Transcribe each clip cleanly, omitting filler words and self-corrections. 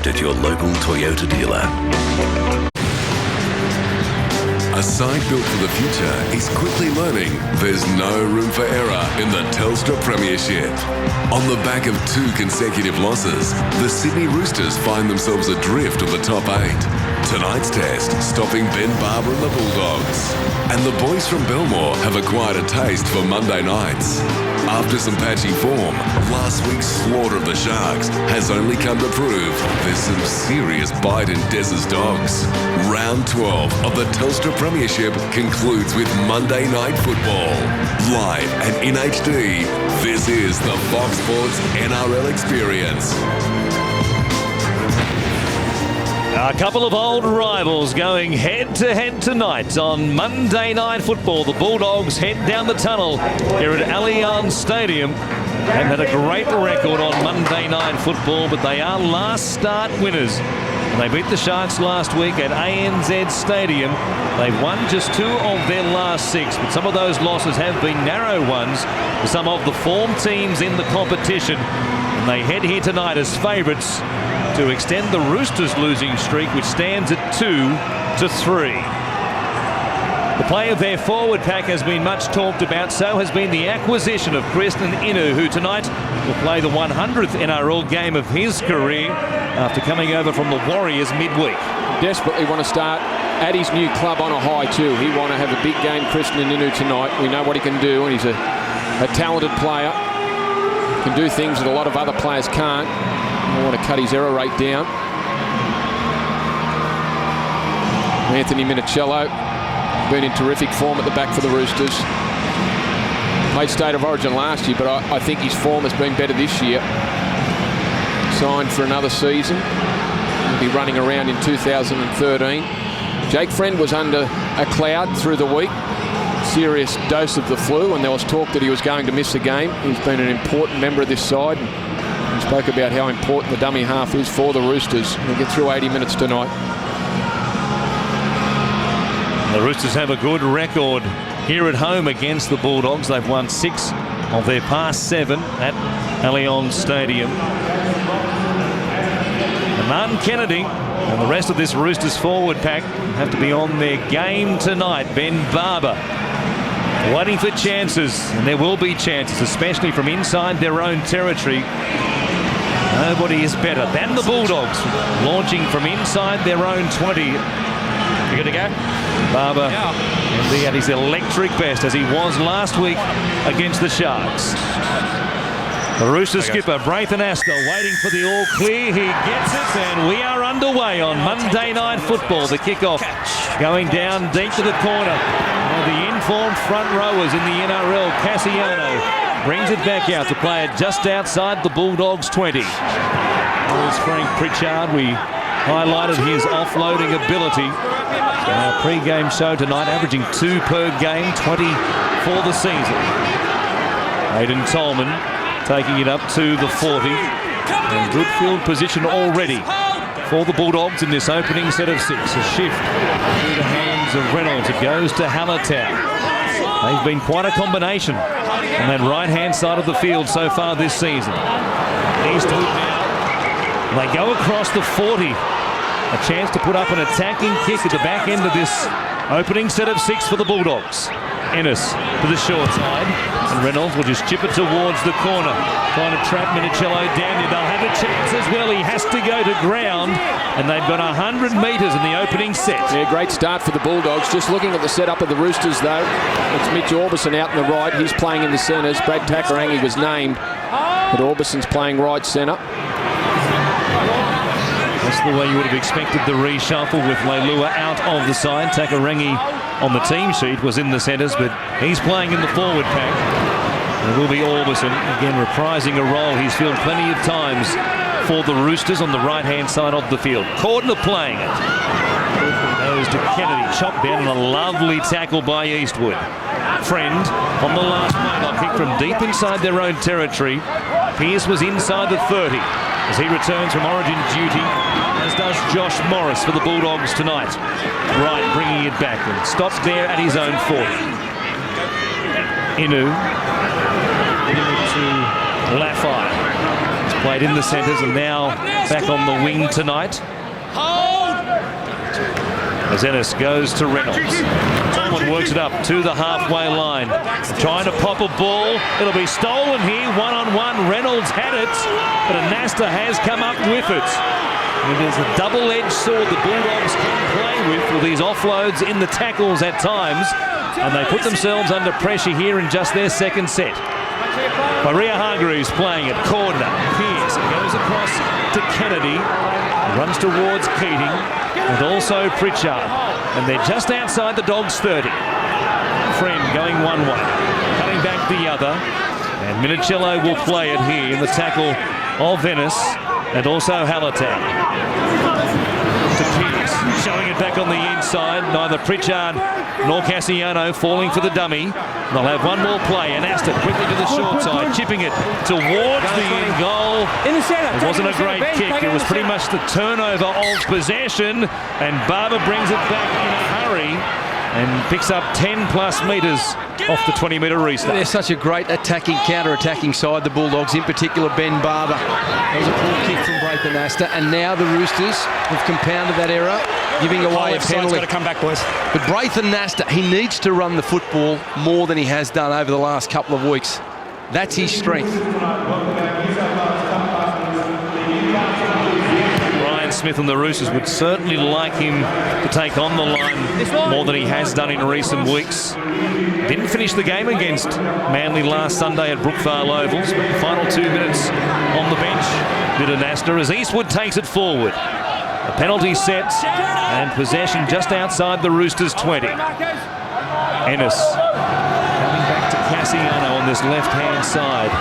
arrived at your local Toyota dealer. A side built for the future is quickly learning there's no room for error in the Telstra Premiership. On the back of 2 consecutive losses, the Sydney Roosters find themselves adrift of the top 8. Tonight's test, stopping Ben Barber and the Bulldogs. And the boys from Belmore have acquired a taste for Monday nights. After some patchy form, last week's slaughter of the Sharks has only come to prove there's some serious bite in Dez's dogs. Round 12 of the Telstra Premiership concludes with Monday Night Football. Live and in HD, this is the Fox Sports NRL Experience. A couple of old rivals going head-to-head tonight on Monday Night Football. The Bulldogs head down the tunnel here at ALLIANZ Stadium. They've had a great record on Monday Night Football, but they are last start winners. And they beat the Sharks last week at ANZ Stadium. They've won just 2 of their last 6, but some of those losses have been narrow ones for some of the form teams in the competition. And they head here tonight as favourites to extend the Roosters' losing streak, which stands at 2-3. The play of their forward pack has been much talked about. So has been the acquisition of Kristen Inu, who tonight will play the 100th NRL game of his career after coming over from the Warriors midweek. Desperately want to start at his new club on a high too. He want to have a big game, Kristen Inu, tonight. We know what he can do, and he's a talented player. Can do things that a lot of other players can't. I want to cut his error rate down. Anthony Minicello, been in terrific form at the back for the Roosters. Played State of Origin last year, but I think his form has been better this year. Signed for another season. He'll be running around in 2013. Jake Friend was under a cloud through the week. Serious dose of the flu, and there was talk that he was going to miss the game. He's been an important member of this side. He spoke about how important the dummy half is for the Roosters. They'll get through 80 minutes tonight. The Roosters have a good record here at home against the Bulldogs. They've won 6 of their past 7 at ALLIANZ Stadium. Aman Kennedy and the rest of this Roosters forward pack have to be on their game tonight. Ben Barber waiting for chances, and there will be chances, especially from inside their own territory. Nobody is better than the Bulldogs, launching from inside their own 20. You good to go? Barber, and he at his electric best, as he was last week against the Sharks. The Roosters skipper, Braithen Astor, waiting for the all clear. He gets it, and we are underway on Monday Night Football. The kickoff going down deep to the corner. The informed front rowers in the NRL, Cassiano, brings it back out to play it just outside the Bulldogs' 20. There's Frank Pritchard. We highlighted his offloading ability in our pre-game show tonight, averaging 2 per game, 20 for the season. Aidan Tolman taking it up to the 40. And good field position already for the Bulldogs in this opening set of 6. A shift through the hands of Reynolds. It goes to Hallertau. They've been quite a combination on that right-hand side of the field so far this season. Eastwood now. They go across the 40. A chance to put up an attacking kick at the back end of this opening set of 6 for the Bulldogs. Ennis to the short side, and Reynolds will just chip it towards the corner, trying to trap Minicello down here. They'll have a chance as well. He has to go to ground, and they've got 100 metres in the opening set. Yeah, great start for the Bulldogs. Just looking at the setup of the Roosters, though, it's Mitch Orbison out in the right. He's playing in the centres. Brad Takarangi was named, but Orbison's playing right centre. That's the way you would have expected the reshuffle, with Leilua out of the side. Takarangi on the team sheet was in the centres, but he's playing in the forward pack. It will be Orbison, again reprising a role he's filled plenty of times for the Roosters on the right-hand side of the field. Cordner playing it. Goes to Kennedy, chopped down, and a lovely tackle by Eastwood. Friend on the last mobile kick from deep inside their own territory. Pearce was inside the 30 as he returns from Origin duty, as does Josh Morris for the Bulldogs tonight. Wright bringing it back and stops there at his own 40. Inu giving it to Lafai. Played in the centres and now back on the wing tonight. As Ennis goes to Reynolds. Tolman works it up to the halfway line. Trying to pop a ball. It'll be stolen here. One-on-one. Reynolds had it, but Anasta has come up with it. And there's a double-edged sword the Bulldogs can play with these offloads in the tackles at times. And they put themselves under pressure here in just their second set. Maria Hargreaves playing it. Corner. Pearce. It goes across to Kennedy. Runs towards Keating. And also Pritchard. And they're just outside the Dogs' 30. Friend going one way. Cutting back the other. And Minicello will play it here in the tackle of Venice. And also Hallertau. To Pearce. Showing it back on the inside. Neither Pritchard nor Cassiano falling for the dummy. They'll have one more play. And Astor quickly to the short side, chipping it towards the end goal. It wasn't a great kick. It was pretty much the turnover of possession. And Barber brings it back in a hurry and picks up 10 plus metres off the 20-metre restart. They're such a great attacking, counter-attacking side, the Bulldogs, in particular Ben Barber. That was a poor kick from Braithen Astor, and now the Roosters have compounded that error, giving away a penalty. Got to come back, boys. But Braithen Astor, he needs to run the football more than he has done over the last couple of weeks. That's his strength. Smith and the Roosters would certainly like him to take on the line more than he has done in recent weeks. Didn't finish the game against Manly last Sunday at Brookvale Ovals, but the final 2 minutes on the bench did Anasta as Eastwood takes it forward. A penalty set and possession just outside the Roosters' 20. Ennis coming back to Cassiano on this left-hand side.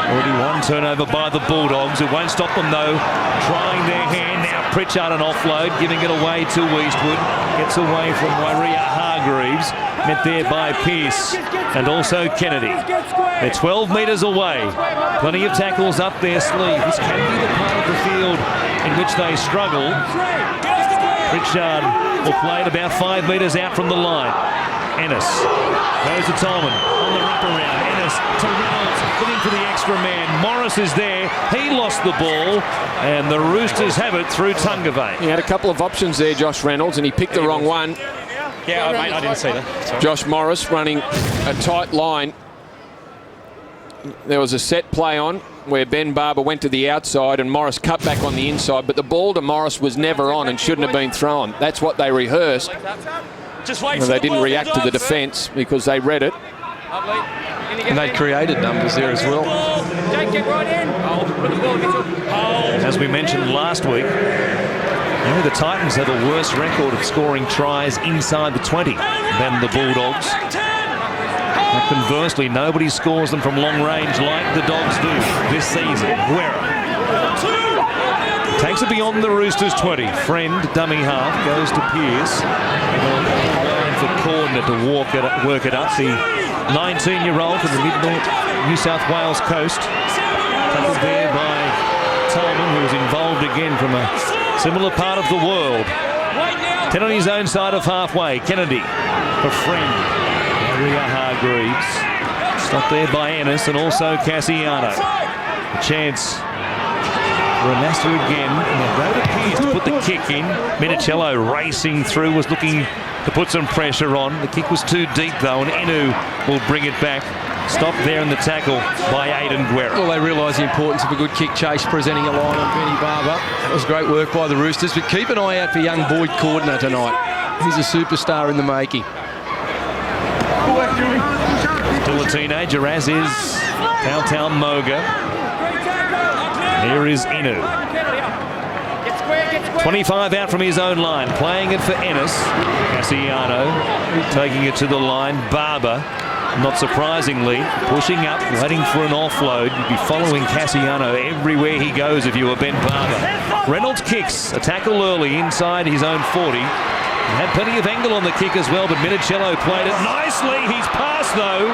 Already one turnover by the Bulldogs. It won't stop them though. Trying their hand now. Pritchard an offload, giving it away to Eastwood. Gets away from Waria Hargreaves. Met there by Pearce and also Kennedy. They're 12 metres away. Plenty of tackles up their sleeve. This can be the part of the field in which they struggle. Pritchard will play it about 5 metres out from the line. Ennis goes to Tolman on the wraparound. Ennis to Reynolds, looking for the extra man. Morris is there. He lost the ball, and the Roosters have it through Tungavay. He had a couple of options there, Josh Reynolds, and he picked the wrong one. Yeah, mate, I didn't see that. Sorry. Josh Morris running a tight line. There was a set play on where Ben Barber went to the outside and Morris cut back on the inside, but the ball to Morris was never on and shouldn't have been thrown. That's what they rehearsed. Well, they didn't react to the defence because they read it. And they created numbers there as well. As we mentioned last week, the Titans have a worse record of scoring tries inside the 20 than the Bulldogs. And conversely, nobody scores them from long range like the Dogs do this season. Guerra takes it beyond the Roosters' 20. Friend, dummy half, goes to Pearce. Line for Cordner to work it up. The 19-year-old from the mid-north New South Wales coast. Tackled there by Tolman, who was involved again from a similar part of the world. 10 on his own side of halfway. Kennedy for Friend. Maria Hargreaves. Stopped there by Ennis and also Cassiano. A chance for Anasta again. And they appears to put the kick in. Minicello racing through, was looking to put some pressure on. The kick was too deep though, and Inu will bring it back. Stopped there in the tackle by Aidan Guerra. Well, they realise the importance of a good kick chase, presenting a line on Benny Barber. That was great work by the Roosters, but keep an eye out for young Boyd Cordner tonight. He's a superstar in the making. Still a teenager, as is Tautau Moga. Here is Inu. 25 out from his own line, playing it for Ennis. Cassiano taking it to the line. Barber, not surprisingly, pushing up, waiting for an offload. You'd be following Cassiano everywhere he goes if you were Ben Barber. Reynolds kicks, a tackle early inside his own 40. Had plenty of angle on the kick as well, but Minicello played it nicely. He's passed though.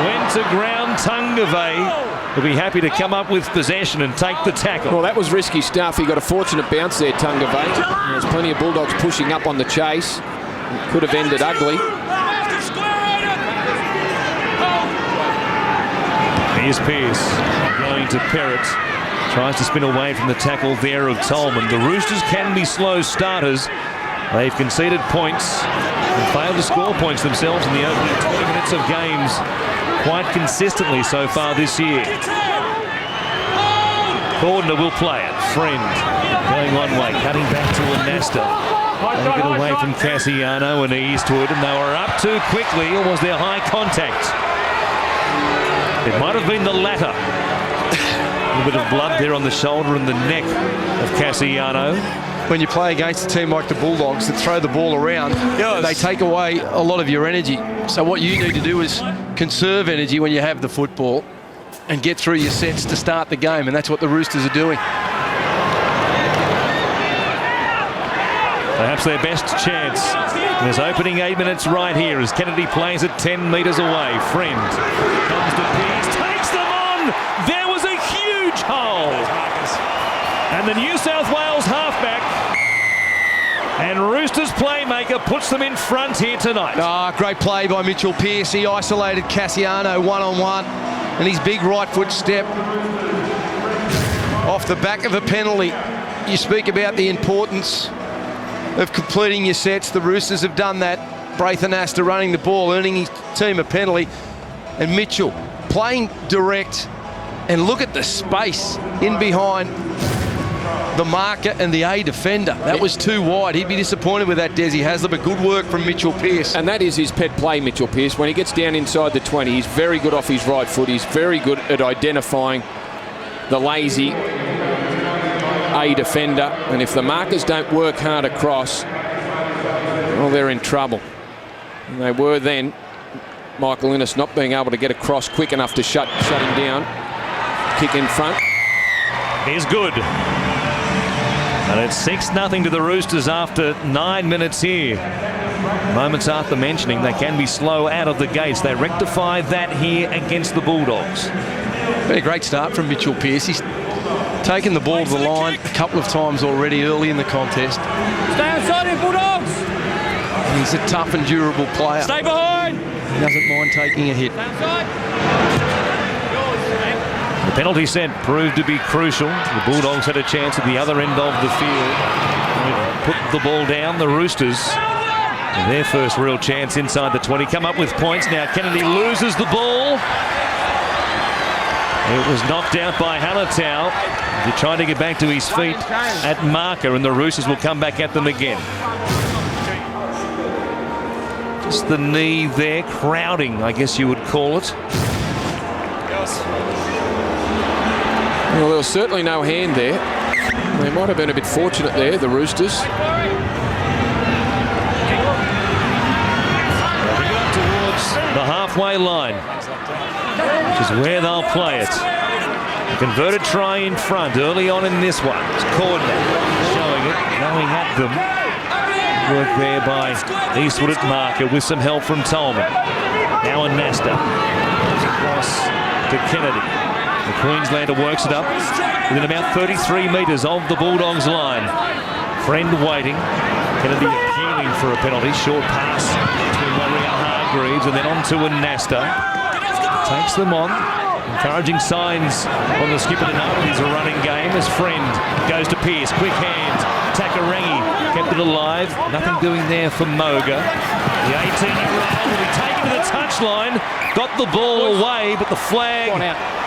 Went to ground. Tungavay will be happy to come up with possession and take the tackle. Well, that was risky stuff. He got a fortunate bounce there, Tungavay. There's plenty of Bulldogs pushing up on the chase. Could have ended ugly. Here's Pearce going to Perrott. Tries to spin away from the tackle there of Tolman. The Roosters can be slow starters. They've conceded points and failed to score points themselves in the opening 20 minutes of games quite consistently so far this year. Cordner will play it. Friend going one way, cutting back to Anasta. Take it away from Cassiano and Eastwood, and they were up too quickly, or was there high contact? It might have been the latter. A little bit of blood there on the shoulder and the neck of Cassiano. When you play against a team like the Bulldogs that throw the ball around, they take away a lot of your energy. So what you need to do is conserve energy when you have the football and get through your sets to start the game, and that's what the Roosters are doing. Perhaps their best chance in this opening 8 minutes right here as Kennedy plays it 10 metres away. Friend comes to Pease, takes them on. There was a huge hole. And the New South Wales halfback and Roosters playmaker puts them in front here tonight. Great play by Mitchell Pearce. He isolated Cassiano one-on-one, and his big right foot step off the back of a penalty. You speak about the importance of completing your sets. The Roosters have done that. Braith Anasta running the ball, earning his team a penalty, and Mitchell playing direct. And look at the space in behind the marker and the A defender. That was too wide. He'd be disappointed with that, Desi Hasler, but good work from Mitchell Pearce. And that is his pet play, Mitchell Pearce. When he gets down inside the 20, he's very good off his right foot. He's very good at identifying the lazy A defender. And if the markers don't work hard across, well, they're in trouble. And they were then. Michael Innes not being able to get across quick enough to shut him down. Kick in front. Is good. And it's 6-0 to the Roosters after 9 minutes here. Moments after mentioning they can be slow out of the gates. They rectify that here against the Bulldogs. Been a great start from Mitchell Pearce. He's taken the ball to the line a couple of times already early in the contest. Stay outside here, Bulldogs! And he's a tough and durable player. Stay behind! He doesn't mind taking a hit. Stay outside! The penalty set proved to be crucial. The Bulldogs had a chance at the other end of the field. Put the ball down. The Roosters, their first real chance inside the 20, come up with points. Now Kennedy loses the ball. It was knocked out by Halatau. They're trying to get back to his feet at marker, and the Roosters will come back at them again. Just the knee there, crowding, I guess you would call it. Well, there was certainly no hand there. They might have been a bit fortunate there, the Roosters. Towards the halfway line, which is where they'll play it. A converted try in front early on in this one. It's Cordner showing it, going at them. Work there by Eastwood at marker with some help from Tolman. Now Anasta. Across to Kennedy. The Queenslander works it up within about 33 metres of the Bulldogs line. Friend waiting. Kennedy appealing for a penalty. Short pass between Warrior Hargreaves and then on to Anasta. Takes them on. Encouraging signs on the skipper to know he's a running game as Friend goes to Pearce. Quick hands. Takarangi kept it alive. Nothing doing there for Moga. The 18-year-old will be taken to the touchline. Got the ball away, but the flag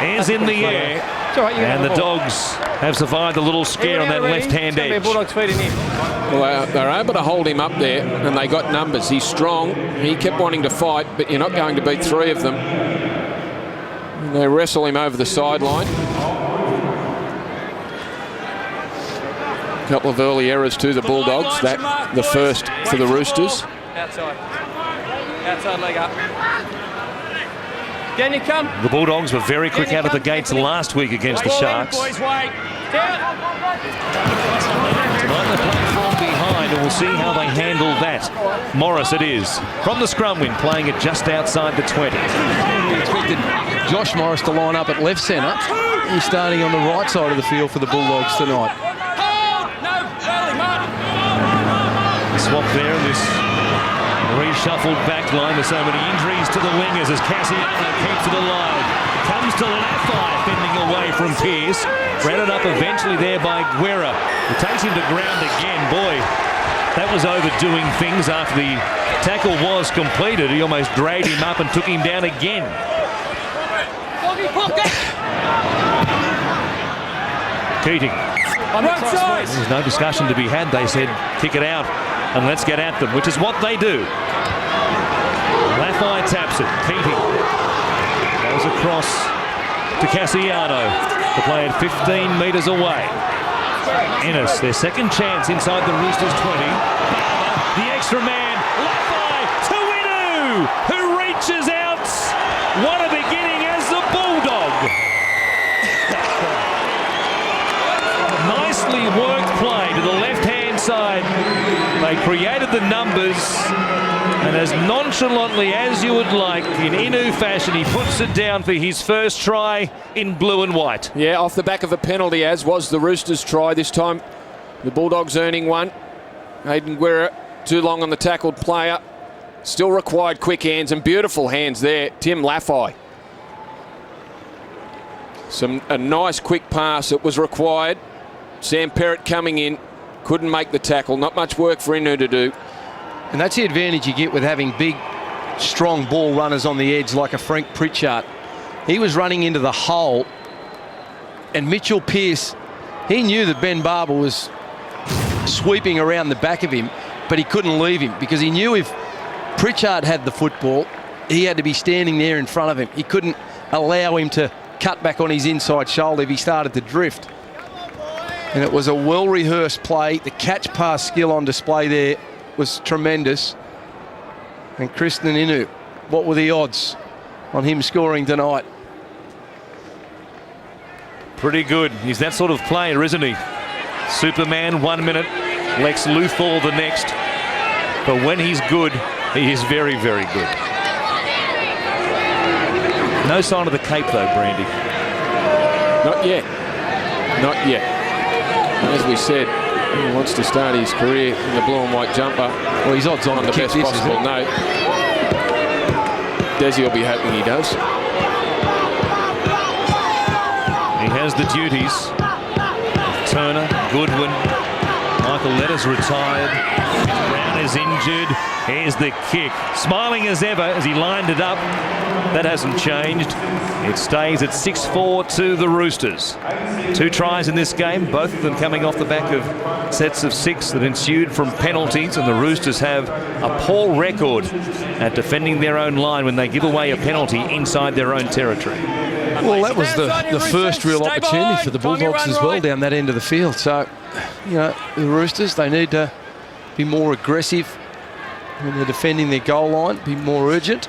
is in the air. And the Dogs have survived a little scare on that left-hand edge. Well, they're able to hold him up there, and they got numbers. He's strong. He kept wanting to fight, but you're not going to beat three of them. And they wrestle him over the sideline. A couple of early errors to the Bulldogs. That the first for the Roosters. Outside leg up. Can you come? The Bulldogs were very quick out of the gates last week against the Sharks. Boys, wait. Down. Tonight they're playing from behind, and we'll see how they handle that. Morris it is. From the scrum win, playing it just outside the 20. We expected Josh Morris to line up at left centre. He's starting on the right side of the field for the Bulldogs tonight. Swap there in this Reshuffled back line with so many injuries to the wingers as Cassiano keeps it alive. Comes to Laffey, fending away from Pearce. Rounded up eventually there by Guerra. It takes him to ground again. Boy, that was overdoing things after the tackle was completed. He almost dragged him up and took him down again. Keating. There's no discussion to be had. They said kick it out and let's get at them, which is what they do. Laffey taps it. Keating goes across to Cassiano. The play at 15 metres away. Ennis, their second chance inside the Roosters 20. The extra man, Laffey to Inu, who reaches out. What a beginning as the Bulldog. Nicely worked play to the left-hand side. They created the numbers, and as nonchalantly as you would like, in Inu fashion, he puts it down for his first try in blue and white. Yeah, off the back of a penalty, as was the Roosters' try. This time, the Bulldogs earning one. Hayden Guerra, too long on the tackled player. Still required quick hands and beautiful hands there. Tim Laffey. A nice quick pass that was required. Sam Perrott coming in. Couldn't make the tackle. Not much work for Inu to do. And that's the advantage you get with having big, strong ball runners on the edge like a Frank Pritchard. He was running into the hole, and Mitchell Pearce, he knew that Ben Barber was sweeping around the back of him, but he couldn't leave him because he knew if Pritchard had the football, he had to be standing there in front of him. He couldn't allow him to cut back on his inside shoulder if he started to drift. And it was a well-rehearsed play. The catch-pass skill on display there was tremendous. And Kristen Inu, what were the odds on him scoring tonight? Pretty good. He's that sort of player, isn't he? Superman 1 minute, Lex Luthor the next. But when he's good, he is very, very good. No sign of the Cape though, Brandy. Not yet. Not yet. As we said, he wants to start his career in the blue and white jumper. Well, he's odds on the best possible note. Desi will be hoping he does. He has the duties. Turner, Goodwin, Michael Letters retired. Brown is injured. Here's the kick. Smiling as ever as he lined it up. That hasn't changed. It stays at 6-4 to the Roosters. 2 tries in this game, both of them coming off the back of sets of 6 that ensued from penalties, and the Roosters have a poor record at defending their own line when they give away a penalty inside their own territory. Well, that was the first real opportunity for the Bulldogs as well down that end of the field. So, you know, the Roosters, they need to be more aggressive when they're defending their goal line, be more urgent.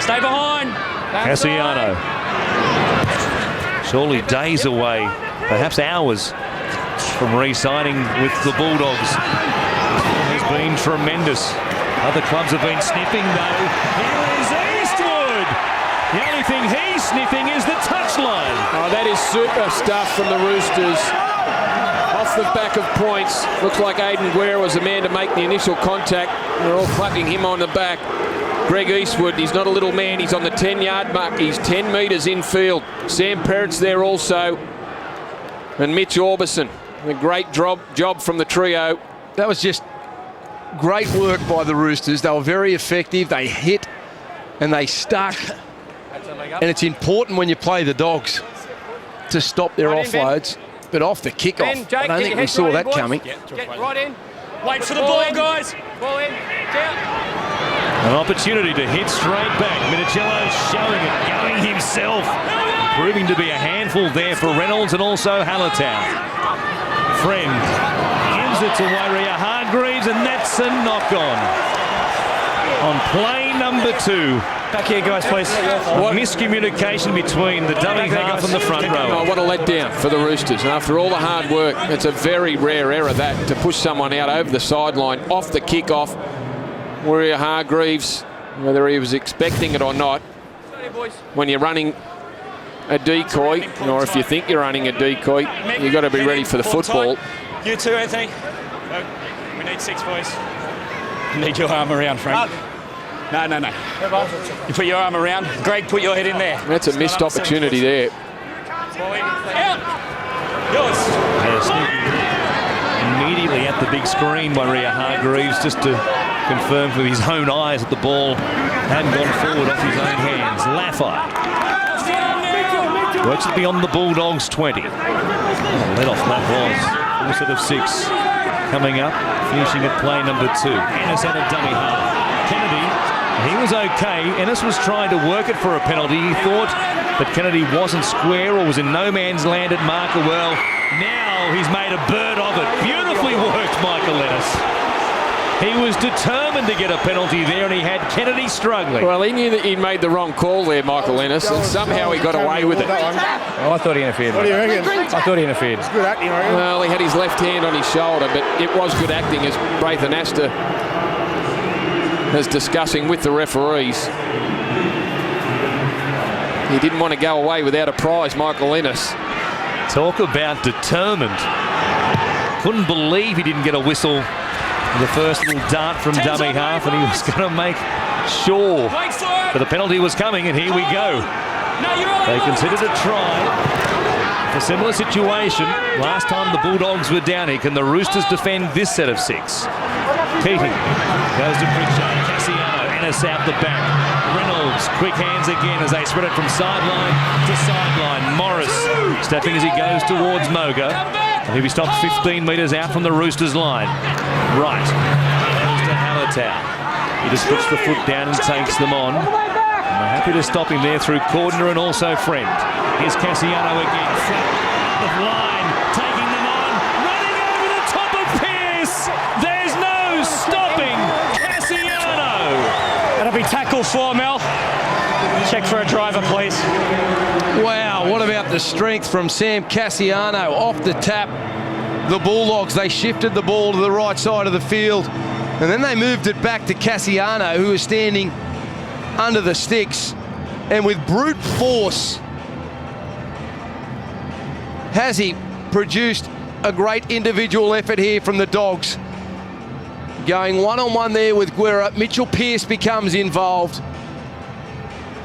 Stay behind. Cassiano. Surely days away, perhaps hours from re-signing with the Bulldogs. He's been tremendous. Other clubs have been sniffing though. Here is Eastwood. The only thing he's sniffing is the touchline. Oh, that is super stuff from the Roosters. Off the back of points. Looks like Aidan Guerra was the man to make the initial contact. They're all clapping him on the back. Greg Eastwood, he's not a little man. He's on the 10-yard mark. He's 10 metres infield. Sam Perrott's there also. And Mitch Orbison. A great job from the trio. That was just great work by the Roosters. They were very effective. They hit and they stuck. And it's important when you play the Dogs to stop their offloads. But off the kickoff, I don't think we saw that coming. Get right in. Wait for the ball, guys. Ball in. Down. An opportunity to hit straight back. Minicello showing it, going himself. Proving to be a handful there for Reynolds and also Hallertau. Friend gives it to Waria Hargreaves, and that's a knock-on. On play number 2. Back here, guys, please. What miscommunication between the dummy half and the front row. Oh, what a letdown for the Roosters. And after all the hard work, it's a very rare error that, to push someone out over the sideline off the kickoff. Waria Hargreaves, whether he was expecting it or not, when you're running a decoy, or if you think you're running a decoy, you've got to be ready for the football. You too, Anthony. need 6, boys. You need your arm around, Frank. No. You put your arm around. Greg, put your head in there. That's a missed opportunity there. Out. Yours. Immediately at the big screen by Ria Hargreaves, just to confirm with his own eyes that the ball hadn't gone forward off his own hands. Laffey works it beyond the Bulldogs 20. Let off that was. 4 set of 6 coming up, finishing at play number 2. Ennis had a dummy half. Kennedy, he was okay. Ennis was trying to work it for a penalty. He thought that Kennedy wasn't square or was in no man's land at marker. Well, now he's made a bird of it. Beautifully worked, Michael Ennis. He was determined to get a penalty there, and he had Kennedy struggling. Well, he knew that he'd made the wrong call there, Michael Ennis, and somehow he got away with it. Oh, I thought he interfered. What do you reckon? I thought he interfered. It's good acting, I reckon. Well, he had his left hand on his shoulder, but it was good acting, as Braithen Astor was discussing with the referees. He didn't want to go away without a prize, Michael Ennis. Talk about determined. Couldn't believe he didn't get a whistle. The first little dart from dummy half, and he was going to make sure that the penalty was coming, and here we go. They considered a try. A similar situation. Last time the Bulldogs were down here. Can the Roosters defend this set of 6? Keating goes to Pritchard. Cassiano, Ennis out the back. Reynolds, quick hands again as they spread it from sideline to sideline. Morris stepping as he goes towards Moga. He'll be stopped 15 metres out from the Roosters line. Right. Goes to Hallertau. He just puts the foot down and takes them on. And they're happy to stop him there through Cordner and also Friend. Here's Cassiano again. Flat of line. Taking them on. Running over the top of Pearce. There's no stopping Cassiano. That'll be tackle 4, Mel. Check for a driver, please. Wow, what about the strength from Sam Cassiano off the tap? The Bulldogs, they shifted the ball to the right side of the field, and then they moved it back to Cassiano, who was standing under the sticks, and with brute force has he produced a great individual effort here from the Dogs. Going one-on-one there with Guerra. Mitchell Pearce becomes involved.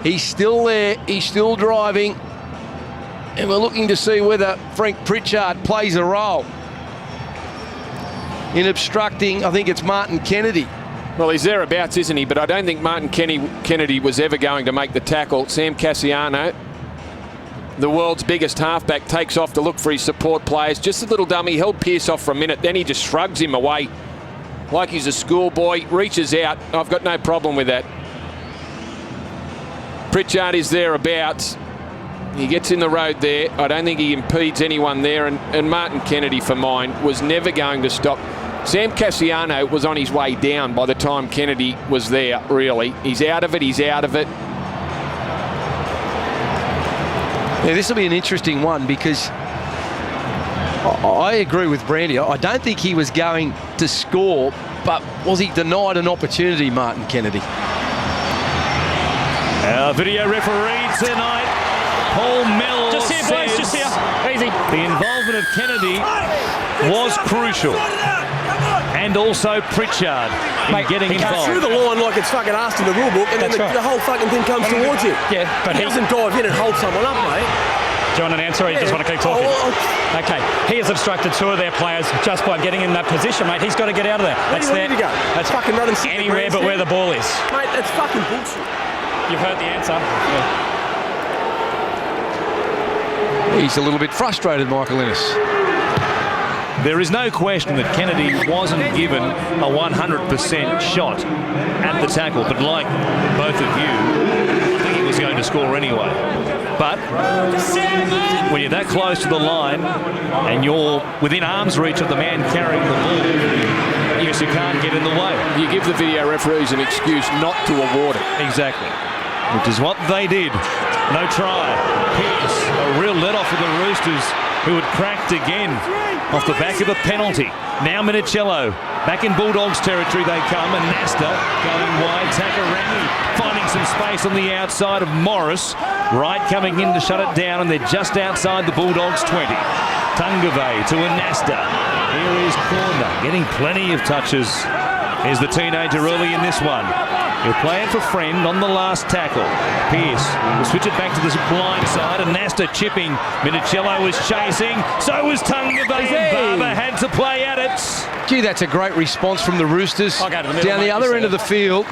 He's still there, he's still driving, and we're looking to see whether Frank Pritchard plays a role in obstructing. I think it's Martin Kennedy. Well, he's thereabouts, isn't he? But I don't think Martin Kennedy was ever going to make the tackle. Sam Cassiano, the world's biggest halfback, takes off to look for his support players. Just a little dummy, held Pearce off for a minute, then he just shrugs him away like he's a schoolboy, reaches out. I've got no problem with that. Pritchard is thereabouts. He gets in the road there. I don't think he impedes anyone there. And Martin Kennedy, for mine, was never going to stop. Sam Cassiano was on his way down by the time Kennedy was there, really. He's out of it, he's out of it. Yeah, this will be an interesting one because I agree with Brandy. I don't think he was going to score, but was he denied an opportunity, Martin Kennedy? Our video referee tonight, Paul Mills, Just here, boys, says just here. Easy. the involvement of Kennedy was crucial. And also Pritchard in getting involved. Through the line like it's fucking asked in the rule book, and then the whole fucking thing comes towards you. Yeah, but he doesn't dive in and hold someone up, mate. Do you want an answer, or you just want to keep talking? Okay, he has obstructed 2 of their players just by getting in that position, mate. He's got to get out of there. Where do you want him to go? That's fucking running anywhere but where the ball is. Mate, that's fucking bullshit. You've heard the answer. Yeah. He's a little bit frustrated, Michael Ennis. There is no question that Kennedy wasn't given a 100% shot at the tackle, but like both of you, I think he was going to score anyway. But when you're that close to the line and you're within arm's reach of the man carrying the ball, I guess you can't get in the way. You give the video referees an excuse not to award it. Exactly, which is what they did. No try. Pearce, a real let-off for the Roosters, who had cracked again off the back of a penalty. Now Minicello, back in Bulldogs territory they come, and Nasta going wide. Takarangi finding some space on the outside of Morris. Wright coming in to shut it down, and they're just outside the Bulldogs 20. Tungave to Anasta. Here is Corner, getting plenty of touches. Here's the teenager early in this one. He'll play it for Friend on the last tackle. Pearce will switch it back to the blind side, and Nasta chipping. Minicello was chasing, so was Tunga Bay, and Barber had to play at it. Gee, that's a great response from the Roosters. Down the other end of the field,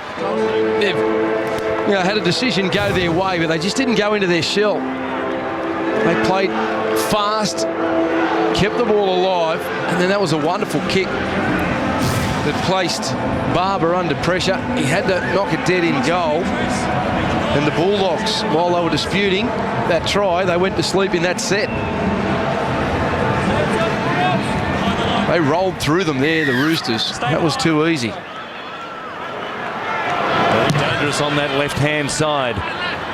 they've had a decision go their way, but they just didn't go into their shell. They played fast, kept the ball alive, and then that was a wonderful kick that placed Barber under pressure. He had to knock it dead in goal. And the Bulldogs, while they were disputing that try, they went to sleep in that set. They rolled through them there, the Roosters. That was too easy. Very dangerous on that left-hand side.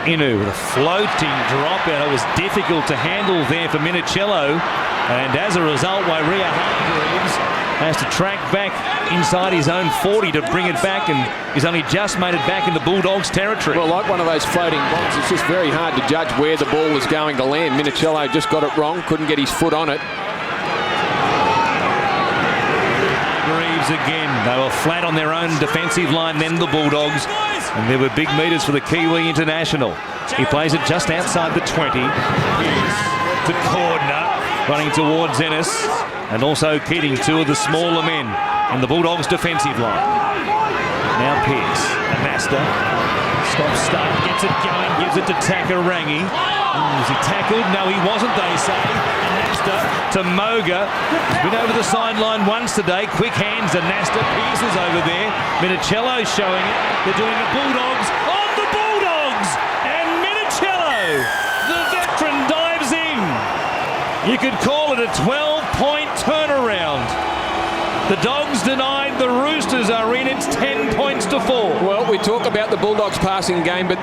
Inu with a floating drop out. It was difficult to handle there for Minicello. And as a result, Wairea Hargreaves has to track back inside his own 40 to bring it back, and he's only just made it back in the Bulldogs' territory. Well, like one of those floating bombs, it's just very hard to judge where the ball was going to land. Minicello just got it wrong, couldn't get his foot on it. Greaves again. They were flat on their own defensive line, then the Bulldogs, and there were big metres for the Kiwi international. He plays it just outside the 20. To Cordner, running towards Ennis, and also Keating, two of the smaller men in the Bulldogs' defensive line. Now Pearce, Nasta, stop-start, gets it going, gives it to Takarangi. Was he tackled? No, he wasn't, they say. Nasta to Moga. He's been over the sideline once today. Quick hands, and Nasta. Pearce is over there. Minicello showing it. They're doing the Bulldogs on the Bulldogs! And Minicello, the veteran, dives in. You could call it a 12-point turnaround. The Dogs denied, the Roosters are in. It's 10 points to 4. Well, we talk about the Bulldogs passing game, but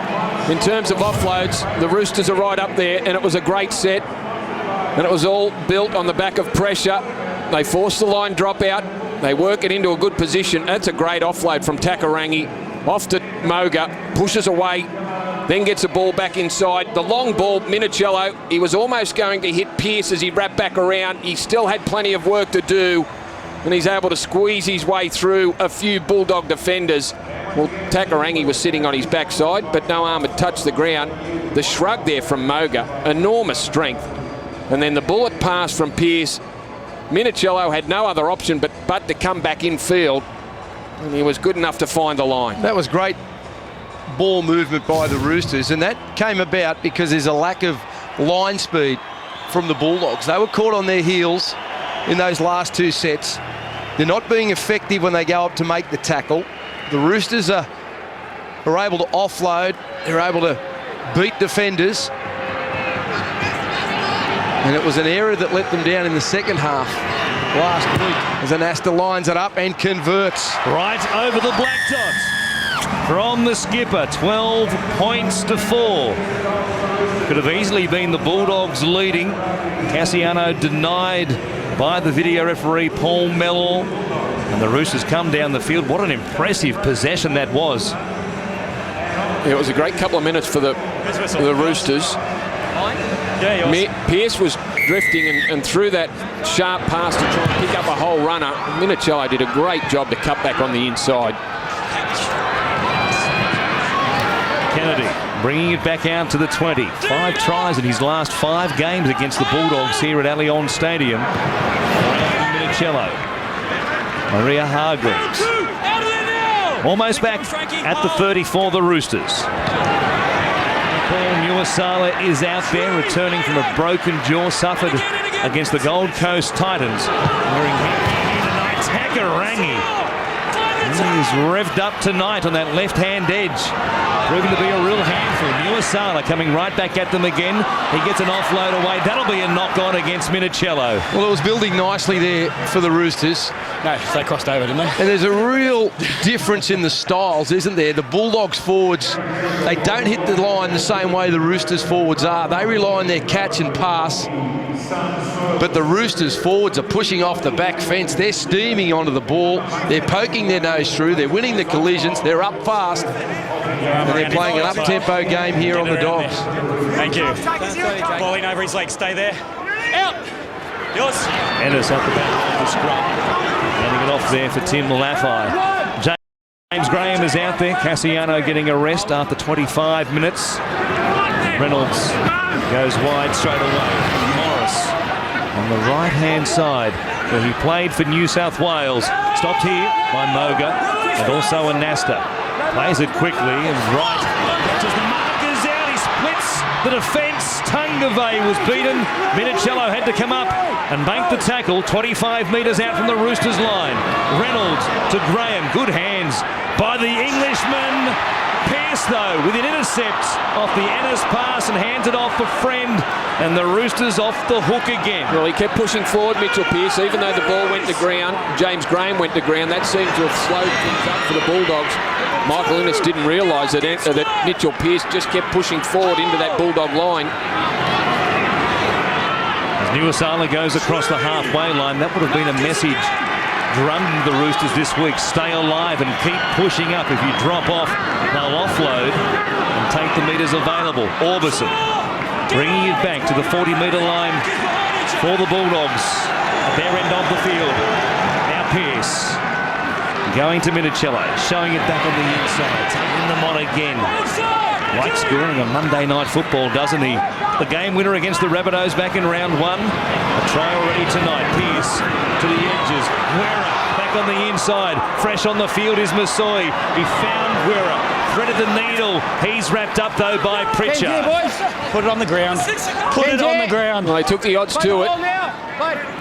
in terms of offloads, the Roosters are right up there, and it was a great set. And it was all built on the back of pressure. They force the line drop out. They work it into a good position. That's a great offload from Takarangi. Off to Moga, pushes away, then gets the ball back inside. The long ball, Minicello, he was almost going to hit Pearce as he wrapped back around. He still had plenty of work to do, and he's able to squeeze his way through a few Bulldog defenders. Well, Takarangi was sitting on his backside, but no arm had touched the ground. The shrug there from Moga, enormous strength. And then the bullet pass from Pearce. Minicello had no other option but to come back in field, and he was good enough to find the line. That was great ball movement by the Roosters, and that came about because there's a lack of line speed from the Bulldogs. They were caught on their heels in those last two sets. They're not being effective when they go up to make the tackle. The Roosters are able to offload. They're able to beat defenders. And it was an error that let them down in the second half last week as Anasta lines it up and converts. Right over the black dot from the skipper. 12 points to 4. Could have easily been the Bulldogs leading. Cassiano denied by the video referee Paul Mellor. And the Roosters come down the field. What an impressive possession that was. It was a great couple of minutes for the Roosters. Pearce was drifting and threw that sharp pass to try and pick up a whole runner. Minicello did a great job to cut back on the inside. Kennedy bringing it back out to the 20. 5 tries in his last 5 games against the Bulldogs here at ALLIANZ Stadium. Minicello. Maria Hargreaves. Almost back at the 30 for the Roosters. Paul Nuasala is out there, returning from a broken jaw suffered against the Gold Coast Titans. Wearing tonight, Takarangi. He's revved up tonight on that left-hand edge, proving to be a real handful. Nuasala coming right back at them again. He gets an offload away. That'll be a knock-on against Minicello. Well, it was building nicely there for the Roosters. No, they crossed over, didn't they? And there's a real difference in the styles, isn't there? The Bulldogs forwards, they don't hit the line the same way the Roosters forwards are. They rely on their catch and pass. But the Roosters forwards are pushing off the back fence. They're steaming onto the ball. They're poking their nose through. They're winning the collisions. They're up fast. And they're playing an up-tempo game here on the Dogs. Thank you. Ball in over his leg. Stay there. Out. Ennis at the back of the scrum. Getting it off there for Tim Laffey. James Graham is out there. Cassiano getting a rest after 25 minutes. Reynolds goes wide straight away. Morris on the right-hand side, where he played for New South Wales. Stopped here by Moga and also Anasta. Plays it quickly and right. Catches the markers out. He splits the defence. Tungavay was beaten. Minicello had to come up and bank the tackle 25 metres out from the Roosters line. Reynolds to Graham. Good hands by the Englishman. Pearce, though, with an intercept off the Ennis pass and hands it off for Friend. And the Roosters off the hook again. Well, he kept pushing forward, Mitchell Pearce, even though the ball went to ground. James Graham went to ground. That seemed to have slowed things up for the Bulldogs. Michael Innes didn't realise that Mitchell Pearce just kept pushing forward into that Bulldog line. As Nuasala goes across the halfway line, that would have been a message drummed into the Roosters this week. Stay alive and keep pushing up. If you drop off, they'll offload and take the metres available. Orbison bringing it back to the 40-metre line for the Bulldogs at their end of the field. Now Pearce going to Minicello, showing it back on the inside, taking them on again. Like scoring on Monday Night Football, doesn't he? The game winner against the Rabbitohs back in round one. A try already tonight. Pearce to the edges. Guerra back on the inside. Fresh on the field is Masoi. He found Guerra. Threaded the needle. He's wrapped up, though, by Pritchard. Put it on the ground. Put it on the ground. Well, they took the odds to it.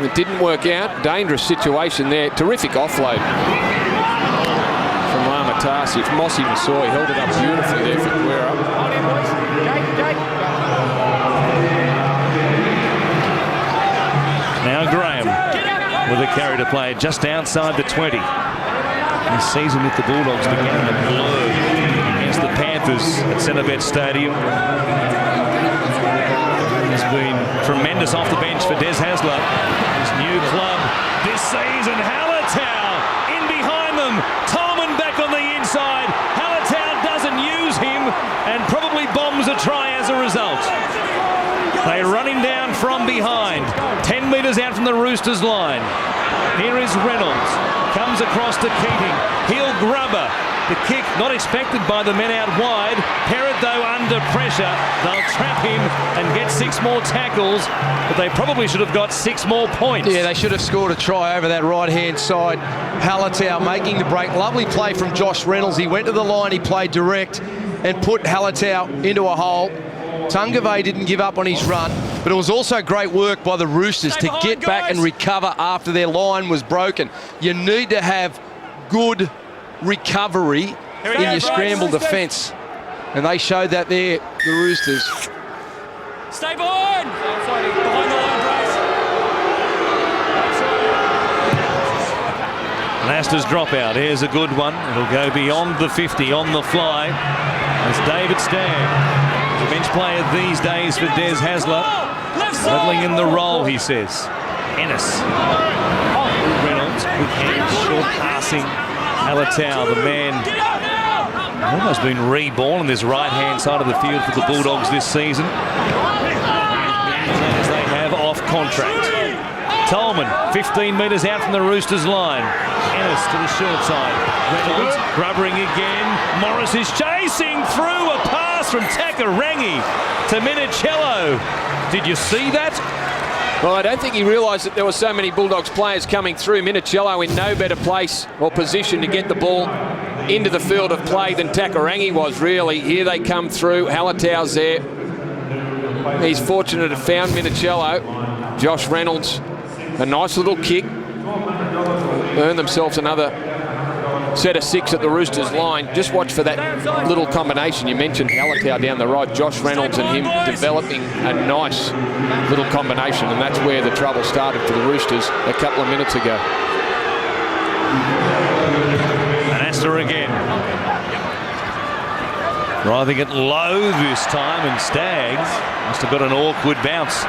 It didn't work out. Dangerous situation there. Terrific offload from Lamatasi. Mossy Masoi held it up beautifully there for Guerra. Now Graham with a carry to play just outside the 20. This season with the Bulldogs began to blur against the Panthers at Centrebet Stadium. He's been tremendous off the bench for Des Hasler. His new club this season. Hallertau in behind them. Tolman back on the inside. Hallertau doesn't use him and probably bombs a try as a result. They run him down from behind. 10 metres out from the Roosters line. Here is Reynolds. Comes across to Keating. Heel grubber. The kick not expected by the men out wide. Perrott, though, under pressure. They'll trap him and get 6 more tackles, but they probably should have got 6 more points. Yeah, they should have scored a try over that right-hand side. Hallertau making the break. Lovely play from Josh Reynolds. He went to the line, he played direct and put Hallertau into a hole. Tungavay didn't give up on his run, but it was also great work by the Roosters to get back and recover after their line was broken. You need to have good recovery in your scramble defence, and they showed that there, the Roosters. Stay behind! Behind the line, Bryce. Lester's dropout. Here's a good one. It'll go beyond the 50 on the fly. As David Stagg, the bench player these days for Des Hasler, levelling in the role, he says. Ennis. Reynolds, quick hands, short passing. Hallertau, the man, almost been reborn on this right-hand side of the field for the Bulldogs this season. As they have off contract. Tolman, 15 metres out from the Roosters line. Ennis to the short side. Reynolds grubbering again. Morris is chasing through a pass from Takarangi to Minicello. Did you see that? Well, I don't think he realised that there were so many Bulldogs players coming through. Minicello in no better place or position to get the ball into the field of play than Takarangi was, really. Here they come through. Hallertau's there. He's fortunate to have found Minicello. Josh Reynolds, a nice little kick. Earned themselves another set of 6 at the Roosters line. Just watch for that little combination. You mentioned Hallertau down the right, Josh Reynolds and him developing a nice little combination, and that's where the trouble started for the Roosters a couple of minutes ago. And Astor again. Driving it low this time, and Staggs must have got an awkward bounce.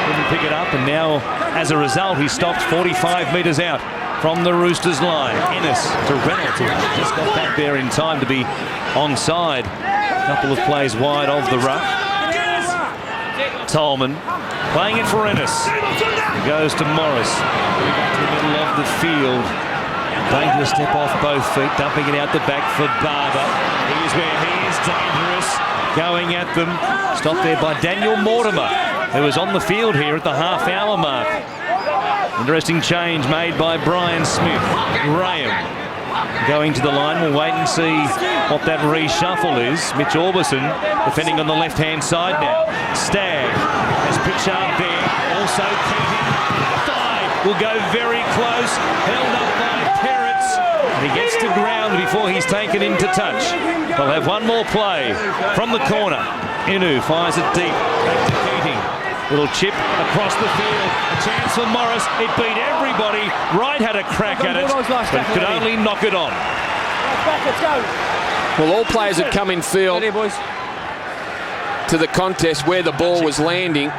Couldn't pick it up, and now, as a result, he stopped 45 metres out from the Roosters line. Ennis to Reynolds, who just got back there in time to be onside. A couple of plays wide of the ruck. Tolman playing it for Ennis. It goes to Morris. Back to the middle of the field. Dangerous step off both feet, dumping it out the back for Barber. Here's where he is dangerous, going at them. Stopped there by Daniel Mortimer, who was on the field here at the half-hour mark. Interesting change made by Brian Smith. Graham going to the line. We'll wait and see what that reshuffle is. Mitch Orbison defending on the left-hand side now. Stagg has Pritchard there. Also Keating. Thigh will go very close. Held up by Perrotts. And he gets to ground before he's taken into touch. They'll have one more play from the corner. Inu fires it deep. Back to Keating. Little chip across the field. A chance for Morris. It beat everybody. Wright had a crack at it, but could only knock it on. Let's go. Well, all players had come in field to the contest where the ball was landing.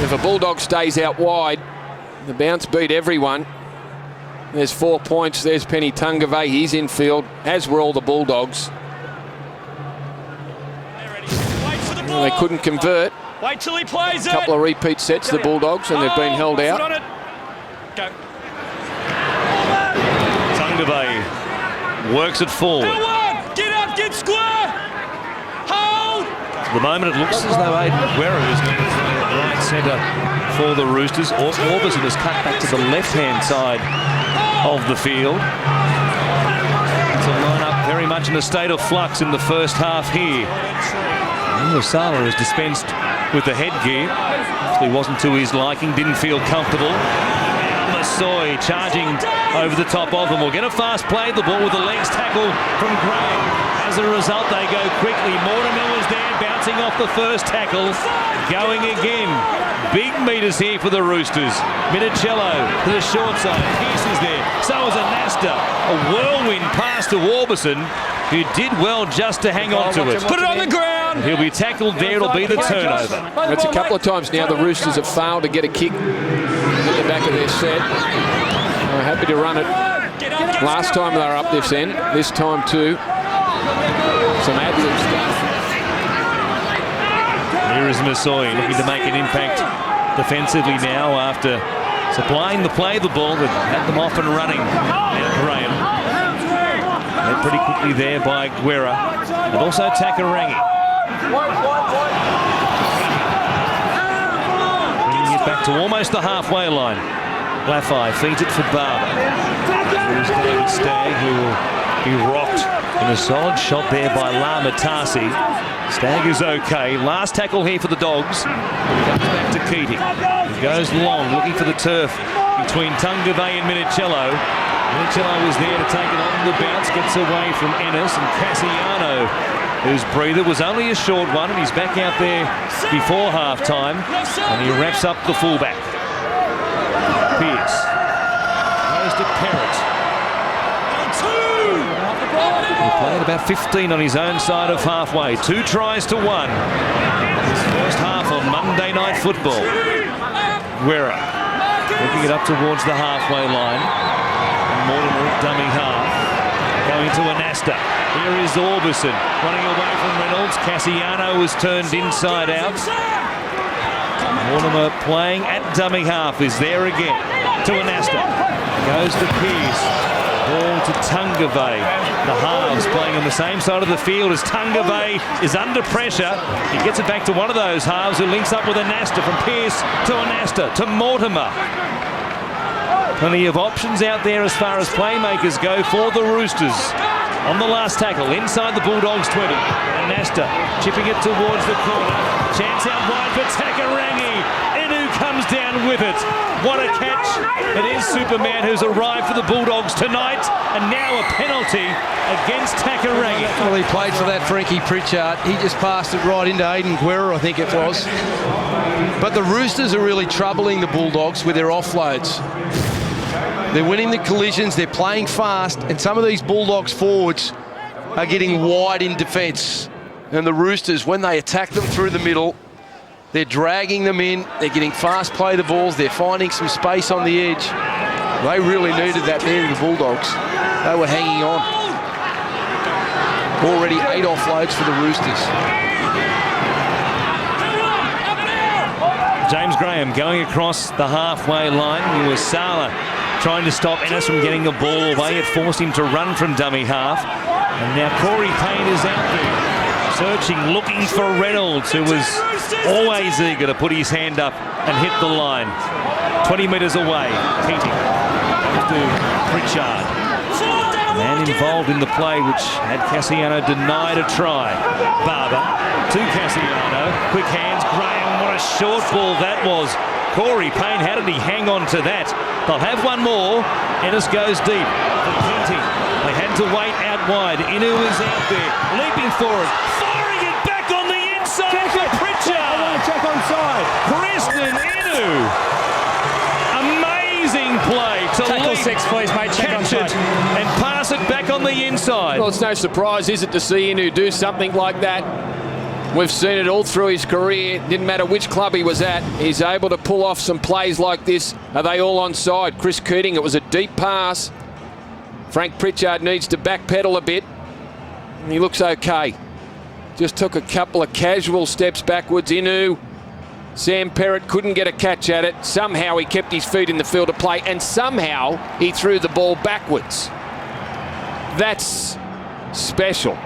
If a Bulldog stays out wide, the bounce beat everyone. There's 4 points. There's Penny Tungavay. He's in field, as were all the Bulldogs. Well, they couldn't convert. Wait till he plays it. A couple of repeat sets, the Bulldogs, and they've been held out. Go. Tungavay works it forward. Get up, get square. Hold. At the moment, it looks as though Aidan Guerra is going to play at right centre for the Roosters. Orbison has cut back to the left-hand side of the field. It's a line-up very much in a state of flux in the first half here. Sala has dispensed with the headgear. Actually wasn't to his liking, didn't feel comfortable. Masoi charging over the top of him. Will get a fast play, the ball with the legs tackle from Graham. As a result, they go quickly. Mortimer was there, bouncing off the first tackle. Going again. Big meters here for the Roosters. Minicello to the short side. Pearce is there. So is Anasta. A whirlwind pass to Orbison, who did well just to hang on to it. Put it on the ground. He'll be tackled there. It'll be the turnover. That's a couple of times now the Roosters have failed to get a kick at the back of their set. They're happy to run it. Last time they were up this end. This time too. Some ad-lib stuff. Here is Masoi looking to make an impact defensively now after supplying the play the ball that had them off and running. And Graham. Led pretty quickly there by Guerra. And also Takarangi. Bringing it back to almost the halfway line. Laffey feeds it for Barber. Here's David Stagg, who will be rocked in a solid shot there by Lamatasi. Stagg is okay. Last tackle here for the Dogs. Comes back to Keating. He goes long, looking for the turf between Tungavay and Minicello. Minicello was there to take it on the bounce, gets away from Ennis, and Cassiano, whose breather was only a short one, and he's back out there before half-time, and he wraps up the fullback. Pearce goes to Perrott. He played about 15 on his own side of halfway. 2 tries to 1. His first half on Monday Night Football. Guerra looking it up towards the halfway line. And Mortimer dummy half. Going to Anasta. Here is Orbison running away from Reynolds. Cassiano was turned inside out. Mortimer playing at dummy half is there again. To Anasta. Goes to Pearce. Ball to Tungavay. The halves playing on the same side of the field as Tungavay is under pressure. He gets it back to one of those halves who links up with Anasta. From Pearce to Anasta to Mortimer. Plenty of options out there as far as playmakers go for the Roosters. On the last tackle, inside the Bulldogs 20. Anasta chipping it towards the corner. Chance out wide for Takarangi. Inu comes down with it. What a catch. It is Superman who's arrived for the Bulldogs tonight. And now a penalty against Takarangi. Well, he played for that Frankie Pritchard. He just passed it right into Aidan Guerra, I think it was. But the Roosters are really troubling the Bulldogs with their offloads. They're winning the collisions, they're playing fast, and some of these Bulldogs forwards are getting wide in defence. And the Roosters, when they attack them through the middle, they're dragging them in, they're getting fast play the balls, they're finding some space on the edge. They really needed that there, the Bulldogs. They were hanging on. Already 8 offloads for the Roosters. James Graham going across the halfway line. It was Sala trying to stop Ennis from getting the ball away. It forced him to run from dummy half. And now Corey Payne is out there, searching, looking for Reynolds, who was always eager to put his hand up and hit the line. 20 metres away, Keating goes to Pritchard. Man involved in the play, which had Cassiano denied a try. Barber to Cassiano. Quick hands, Graham. What a short ball that was. Corey Payne, how did he hang on to that? They'll have one more. Ennis goes deep for Keating. They had to wait out wide. Inu is out there, leaping for it. Firing it back on the inside for Pritchard. Check onside. Kristen Inu. Amazing play to Tackle leap, 6, please, mate. Check catch onside. it, and pass it back on the inside. Well, it's no surprise, is it, to see Inu do something like that? We've seen it all through his career. Didn't matter which club he was at. He's able to pull off some plays like this. Are they all onside? Chris Keating, it was a deep pass. Frank Pritchard needs to backpedal a bit. And he looks okay. Just took a couple of casual steps backwards. Inu, Sam Perrott couldn't get a catch at it. Somehow he kept his feet in the field of play, and somehow he threw the ball backwards. That's special.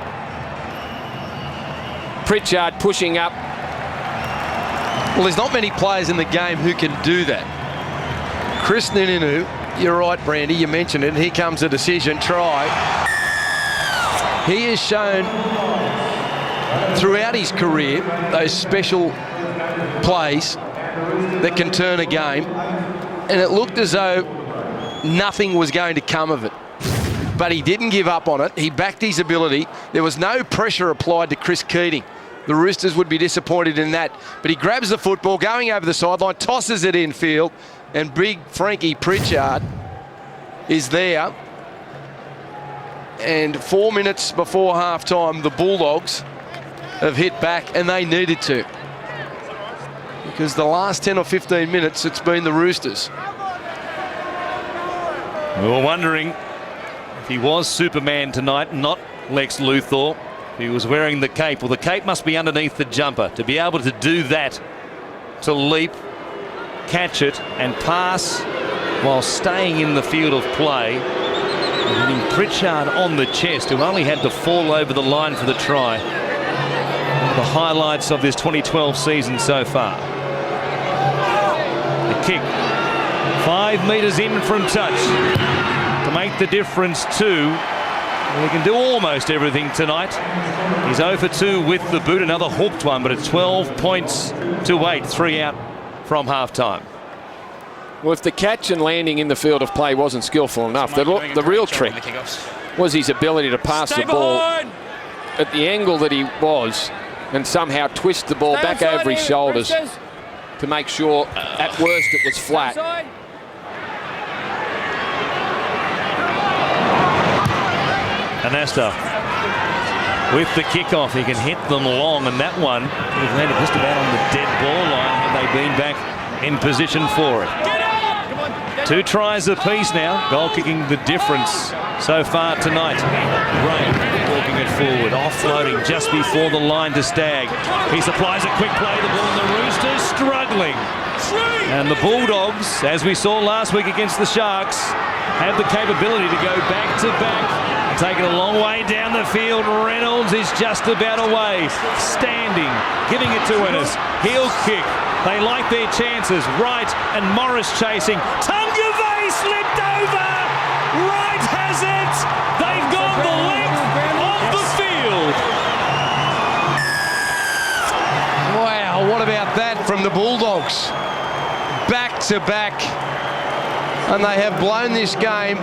Pritchard pushing up. Well, there's not many players in the game who can do that. Kristen Inu, you're right, Brandy, you mentioned it. Here comes a decision try. He has shown throughout his career those special plays that can turn a game, and it looked as though nothing was going to come of it. But he didn't give up on it. He backed his ability. There was no pressure applied to Chris Keating. The Roosters would be disappointed in that. But he grabs the football, going over the sideline, tosses it infield, and big Frankie Pritchard is there. And 4 minutes before half-time, the Bulldogs have hit back, and they needed to. Because the last 10 or 15 minutes, it's been the Roosters. We were wondering if he was Superman tonight, not Lex Luthor. He was wearing the cape. Well, the cape must be underneath the jumper to be able to do that, to leap, catch it, and pass while staying in the field of play. And hitting Pritchard on the chest, who only had to fall over the line for the try. One of the highlights of this 2012 season so far. The kick, 5 metres in from touch to make the difference too. Well, he can do almost everything tonight. He's 0 for 2 with the boot, another hooked one, but it's 12 points to 8, 3 out from half-time. Well, if the catch and landing in the field of play wasn't skillful enough, the real trick was his ability to pass the ball at the angle that he was and somehow twist the ball back over his shoulders to make sure, at worst, it was flat. Anasta with the kickoff, he can hit them long, and that one would have landed just about on the dead ball line had they been back in position for it. 2 tries apiece now, goal kicking the difference so far tonight. Ray walking it forward, offloading just before the line to Stagg. He supplies a quick play, the ball, and the Roosters struggling. And the Bulldogs, as we saw last week against the Sharks, have the capability to go back to back. Taking a long way down the field. Reynolds is just about away. Standing, giving it to Ennis. Heel kick. They like their chances. Wright and Morris chasing. Tungavay slipped over. Wright has it. They've gone the length of the field. Wow, what about that from the Bulldogs? Back to back. And they have blown this game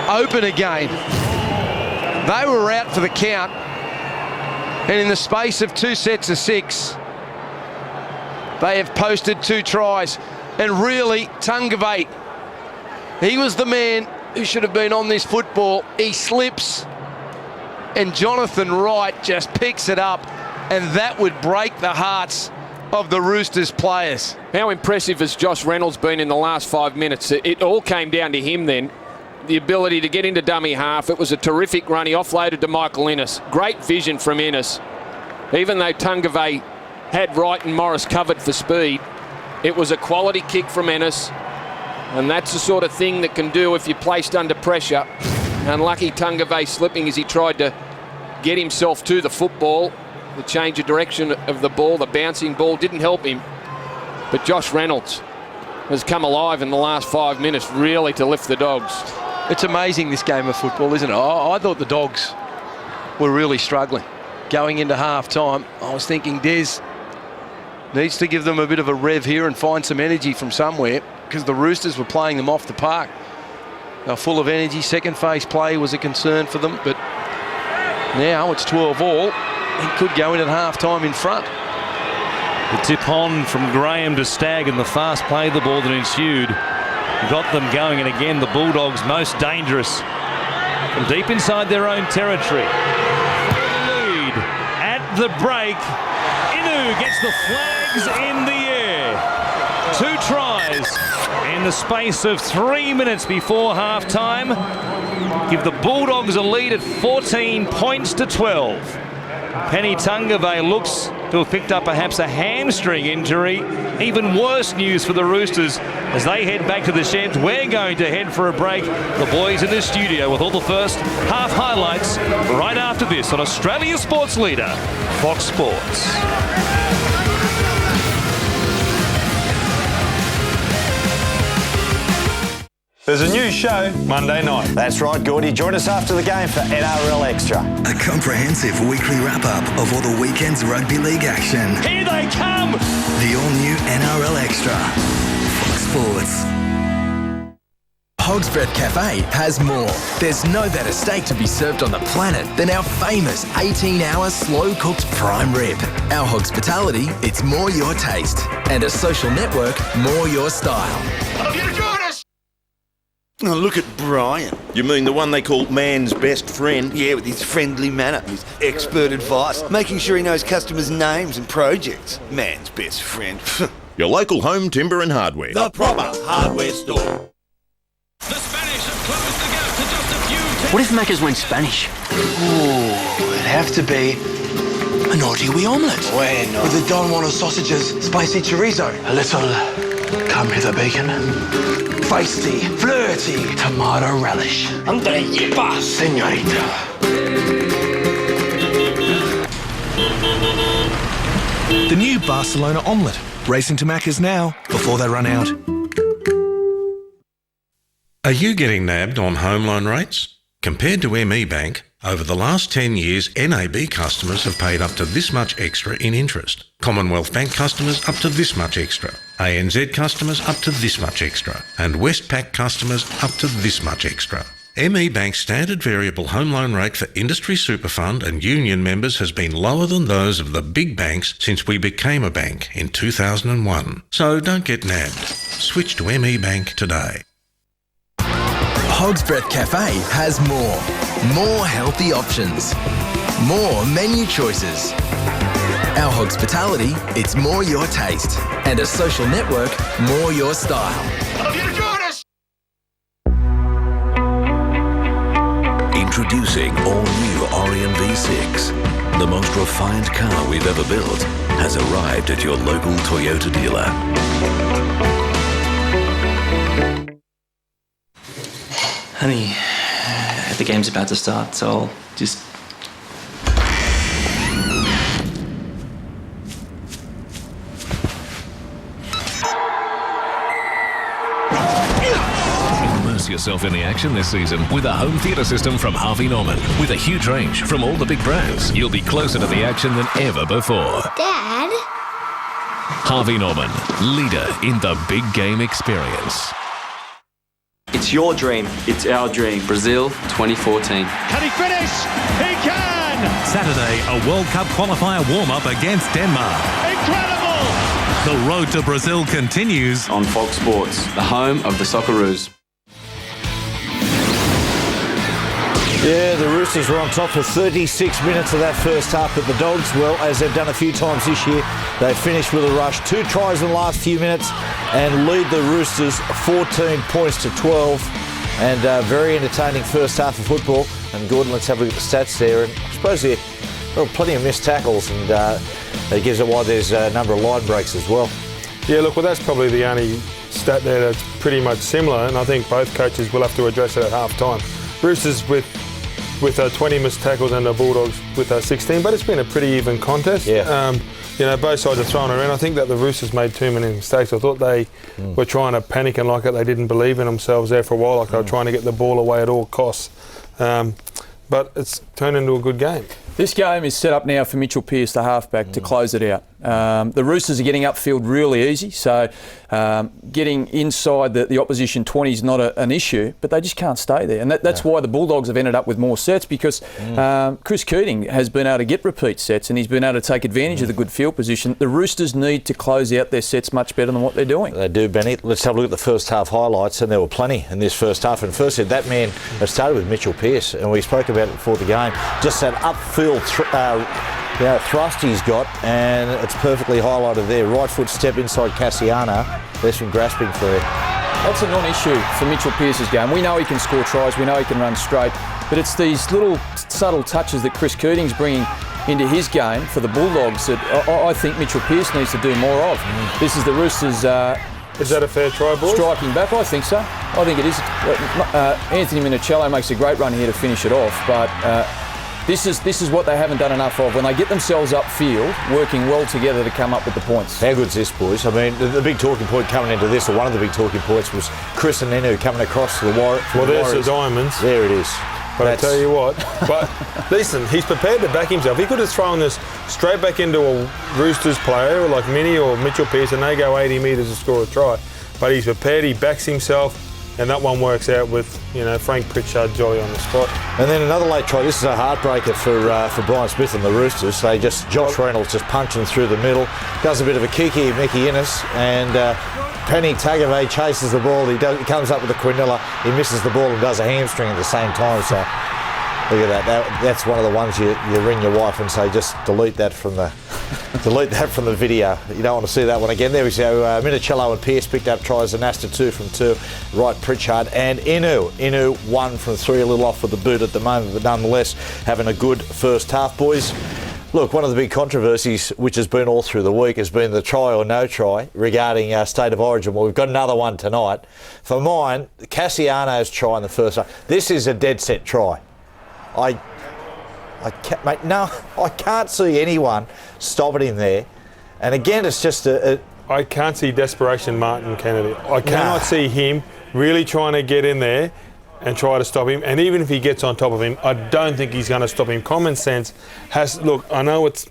open again. They were out for the count, and in the space of 2 sets of 6, they have posted 2 tries. And really, Tungavay, he was the man who should have been on this football. He slips, and Jonathan Wright just picks it up, and that would break the hearts of the Roosters players. How impressive has Josh Reynolds been in the last 5 minutes? It all came down to him then. The ability to get into dummy half. It was a terrific run. He offloaded to Michael Ennis. Great vision from Ennis. Even though Tungavay had Wright and Morris covered for speed. It was a quality kick from Ennis, and that's the sort of thing that can do if you're placed under pressure. Unlucky Tungavay slipping as he tried to get himself to the football. The change of direction of the ball, the bouncing ball, didn't help him. But Josh Reynolds has come alive in the last 5 minutes, really, to lift the Dogs. It's amazing, this game of football, isn't it? I thought the Dogs were really struggling going into half-time. I was thinking Des needs to give them a bit of a rev here and find some energy from somewhere, because the Roosters were playing them off the park. They were full of energy. Second phase play was a concern for them, but now it's 12-all. He could go in at half-time in front. The tip on from Graham to Stagg and the fast play of the ball that ensued got them going, and again the Bulldogs most dangerous from deep inside their own territory. Lead at the break. Inu gets the flags in the air. 2 tries in the space of 3 minutes before half-time. Give the Bulldogs a lead at 14 points to 12. Penny Tungavay looks to have picked up perhaps a hamstring injury. Even worse news for the Roosters as they head back to the sheds. We're going to head for a break. The boys in the studio with all the first half highlights right after this on Australia's sports leader, Fox Sports. There's a new show Monday night. That's right, Gordy. Join us after the game for NRL Extra. A comprehensive weekly wrap-up of all the weekend's rugby league action. Here they come! The all-new NRL Extra. Fox Sports. Hogsbread Cafe has more. There's no better steak to be served on the planet than our famous 18-hour slow-cooked prime rib. Our hospitality, it's more your taste. And a social network, more your style. I'm here to join us! Oh, look at Brian. You mean the one they call man's best friend? Yeah, with his friendly manner, his expert advice, making sure he knows customers' names and projects. Man's best friend. Your local home timber and hardware. The proper hardware store. The Spanish have closed the gap to just a few. What if Macca's went Spanish? Ooh, it'd have to be a naughty wee omelette. Bueno. With the Don Juan sausages, spicy chorizo, a little come hither bacon, feisty, flirty, tomato relish. Andre Yepa, Señorita. The new Barcelona omelette. Racing to Macca's now, before they run out. Are you getting nabbed on home loan rates? Compared to ME Bank, over the last 10 years, NAB customers have paid up to this much extra in interest. Commonwealth Bank customers up to this much extra. ANZ customers up to this much extra. And Westpac customers up to this much extra. ME Bank's standard variable home loan rate for industry super fund and union members has been lower than those of the big banks since we became a bank in 2001. So don't get nabbed. Switch to ME Bank today. Hogsbread Cafe has more. More healthy options. More menu choices. Our hospitality, it's more your taste. And a social network, more your style. I'm here to join us! Introducing all-new Orion V6. The most refined car we've ever built has arrived at your local Toyota dealer. Honey, the game's about to start, so I'll just... Immerse yourself in the action this season with a home theatre system from Harvey Norman. With a huge range from all the big brands, you'll be closer to the action than ever before. Dad? Harvey Norman, leader in the big game experience. It's your dream. It's our dream. Brazil 2014. Can he finish? He can! Saturday, a World Cup qualifier warm-up against Denmark. Incredible! The road to Brazil continues on Fox Sports, the home of the Socceroos. Yeah, the Roosters were on top for 36 minutes of that first half, but the Dogs, well, as they've done a few times this year, they finished with a rush. 2 tries in the last few minutes and lead the Roosters 14 points to 12. And very entertaining first half of football. And Gordon, let's have a look at the stats there. And I suppose there were plenty of missed tackles. And It gives it why there's a number of line breaks as well. Yeah, look, well, that's probably the only stat there that's pretty much similar, and I think both coaches will have to address it at half-time. Roosters with 20 missed tackles and the Bulldogs with 16, but it's been a pretty even contest. Yeah. You know, both sides are throwing around. I think that the Roosters made too many mistakes. I thought they were trying to panic and like it. They didn't believe in themselves there for a while, like they were trying to get the ball away at all costs. But it's turned into a good game. This game is set up now for Mitchell Pearce, the halfback, to close it out. The Roosters are getting upfield really easy, so getting inside the opposition 20 is not an issue, but they just can't stay there. And that's why the Bulldogs have ended up with more sets, because Chris Keating has been able to get repeat sets and he's been able to take advantage of the good field position. The Roosters need to close out their sets much better than what they're doing. They do, Benny. Let's have a look at the first half highlights, and there were plenty in this first half. And firstly, that man has started with Mitchell Pearce, and we spoke about it before the game. Just that upfield thrust he's got, and it's perfectly highlighted there. Right foot step inside Cassiano. There's some grasping for it. That's a non-issue for Mitchell Pearce's game. We know he can score tries, we know he can run straight, but it's these little subtle touches that Chris Keating's bringing into his game for the Bulldogs that I think Mitchell Pearce needs to do more of. This is the Roosters... is that a fair try, boys? Striking back, I think so. I think it is. Anthony Minicello makes a great run here to finish it off, but this is what they haven't done enough of. When they get themselves upfield, working well together to come up with the points. How good's this, boys? I mean, the big talking point coming into this, or one of the big talking points, was Chris and Inu coming across to the Warriors. Well, there's the Diamonds. There it is. But I tell you what, but listen, he's prepared to back himself. He could have thrown this straight back into a Roosters player like Mini or Mitchell Pearce and they go 80 metres to score a try. But he's prepared, he backs himself, and that one works out with, Frank Pritchard jolly on the spot. And then another late try. This is a heartbreaker for Brian Smith and the Roosters. Josh Reynolds just punching through the middle, does a bit of a kiki, Mickey Innes, and Penny Tagave chases the ball. He comes up with a Quinella. He misses the ball and does a hamstring at the same time. So look at that. That's one of the ones you ring your wife and say, just delete that from the video. You don't want to see that one again. There we go. Minicello and Pearce picked up tries. Anasta 2 from 2. Right, Pritchard and Inu 1 from 3. A little off with the boot at the moment, but nonetheless having a good first half, boys. Look, one of the big controversies, which has been all through the week, has been the try or no try regarding our State of Origin. Well, we've got another one tonight. For mine, Cassiano's try in the first half. This is a dead set try. I can't see anyone stopping him there. And again, it's just I can't see desperation, Martin Kennedy. I cannot see him really trying to get in there and try to stop him. And even if he gets on top of him, I don't think he's going to stop him. Common sense look, I know it's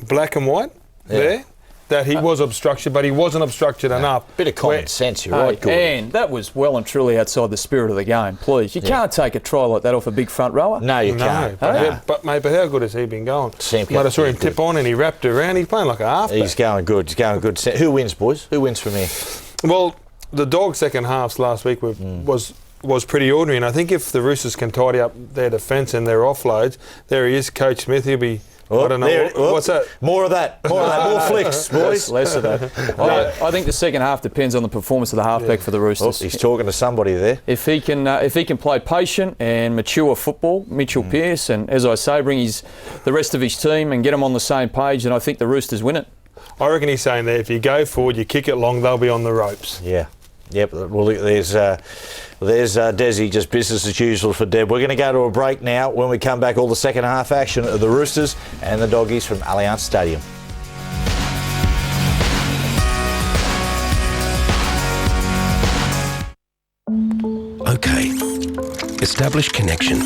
black and white there, that he was obstructed, but he wasn't obstructed enough. Bit of common sense, you're right, Gordon. And that was well and truly outside the spirit of the game, please. You can't take a try like that off a big front rower. No, you can't. But how good has he been going? I saw him tip on and he wrapped around. He's playing like a halfback. He's going good. Who wins, boys? Who wins from here? Well, the Dogs' second halves last week was pretty ordinary, and I think if the Roosters can tidy up their defence and their offloads, there he is, Coach Smith. He'll be... I don't know. What's that? More of that. More flicks, boys. Less of that. I think the second half depends on the performance of the halfback for the Roosters. He's talking to somebody there. If he can play patient and mature football, Mitchell Pearce, and as I say, bring the rest of his team and get them on the same page, then I think the Roosters win it. I reckon he's saying that if you go forward, you kick it long, they'll be on the ropes. Yeah. Yep. Well, there's Desi, just business as usual for Deb. We're going to go to a break now. When we come back, all the second half action of the Roosters and the Doggies from ALLIANZ Stadium. Okay. Established connection.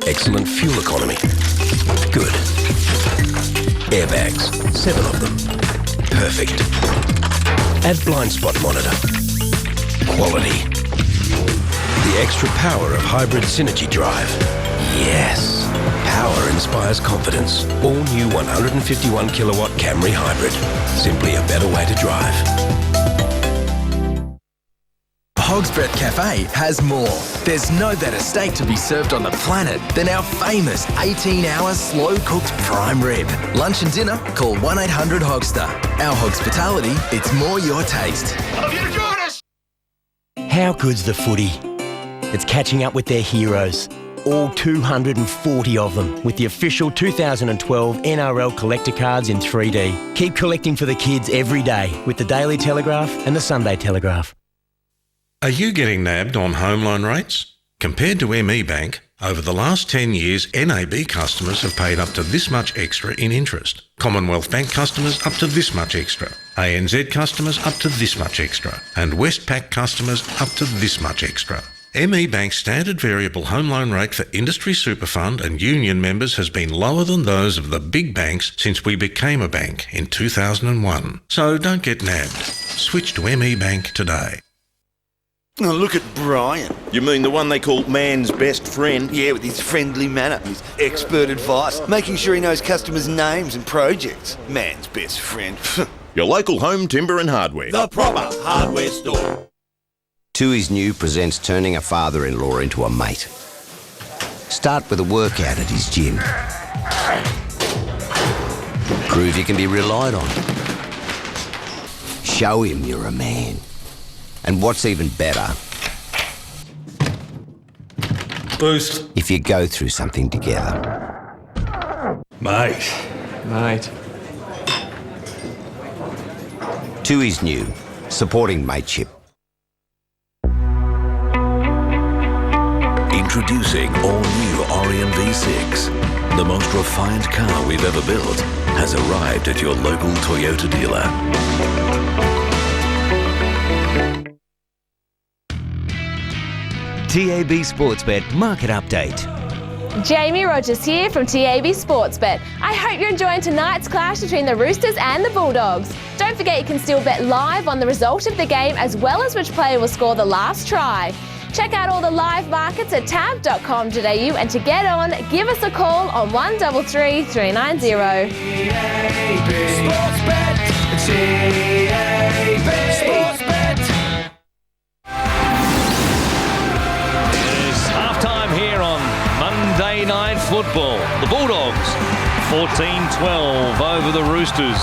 Excellent fuel economy. Good. Airbags. 7 of them. Perfect. Add blind spot monitor. Quality. The extra power of hybrid synergy drive. Yes. Power inspires confidence. All new 151 kilowatt Camry Hybrid. Simply a better way to drive. Hogsbreath Cafe has more. There's no better steak to be served on the planet than our famous 18-hour slow-cooked prime rib. Lunch and dinner, call 1-800-HOGSTER. Our hospitality, it's more your taste. How good's the footy? It's catching up with their heroes, all 240 of them, with the official 2012 NRL collector cards in 3D. Keep collecting for the kids every day with the Daily Telegraph and the Sunday Telegraph. Are you getting nabbed on home loan rates? Compared to ME Bank, over the last 10 years, NAB customers have paid up to this much extra in interest. Commonwealth Bank customers up to this much extra. ANZ customers up to this much extra. And Westpac customers up to this much extra. ME Bank's standard variable home loan rate for industry super fund and union members has been lower than those of the big banks since we became a bank in 2001. So don't get nabbed. Switch to ME Bank today. Oh, look at Brian. You mean the one they call man's best friend? Yeah, with his friendly manner, his expert advice, making sure he knows customers' names and projects. Man's best friend. Your local home timber and hardware. The proper hardware store. Tooheys New presents turning a father-in-law into a mate. Start with a workout at his gym. Prove you can be relied on. Show him you're a man. And what's even better, Boost. if you go through something together. Mate. Tooheys New, supporting mateship. Introducing all-new Orion V6. The most refined car we've ever built has arrived at your local Toyota dealer. TAB Sportsbet Market Update. Jamie Rogers here from TAB Sportsbet. I hope you're enjoying tonight's clash between the Roosters and the Bulldogs. Don't forget you can still bet live on the result of the game as well as which player will score the last try. Check out all the live markets at tab.com.au and to get on, give us a call on 133 390. Sportsbet. TAB. Sportsbet. Halftime here on Monday Night Football. The Bulldogs 14-12 over the Roosters.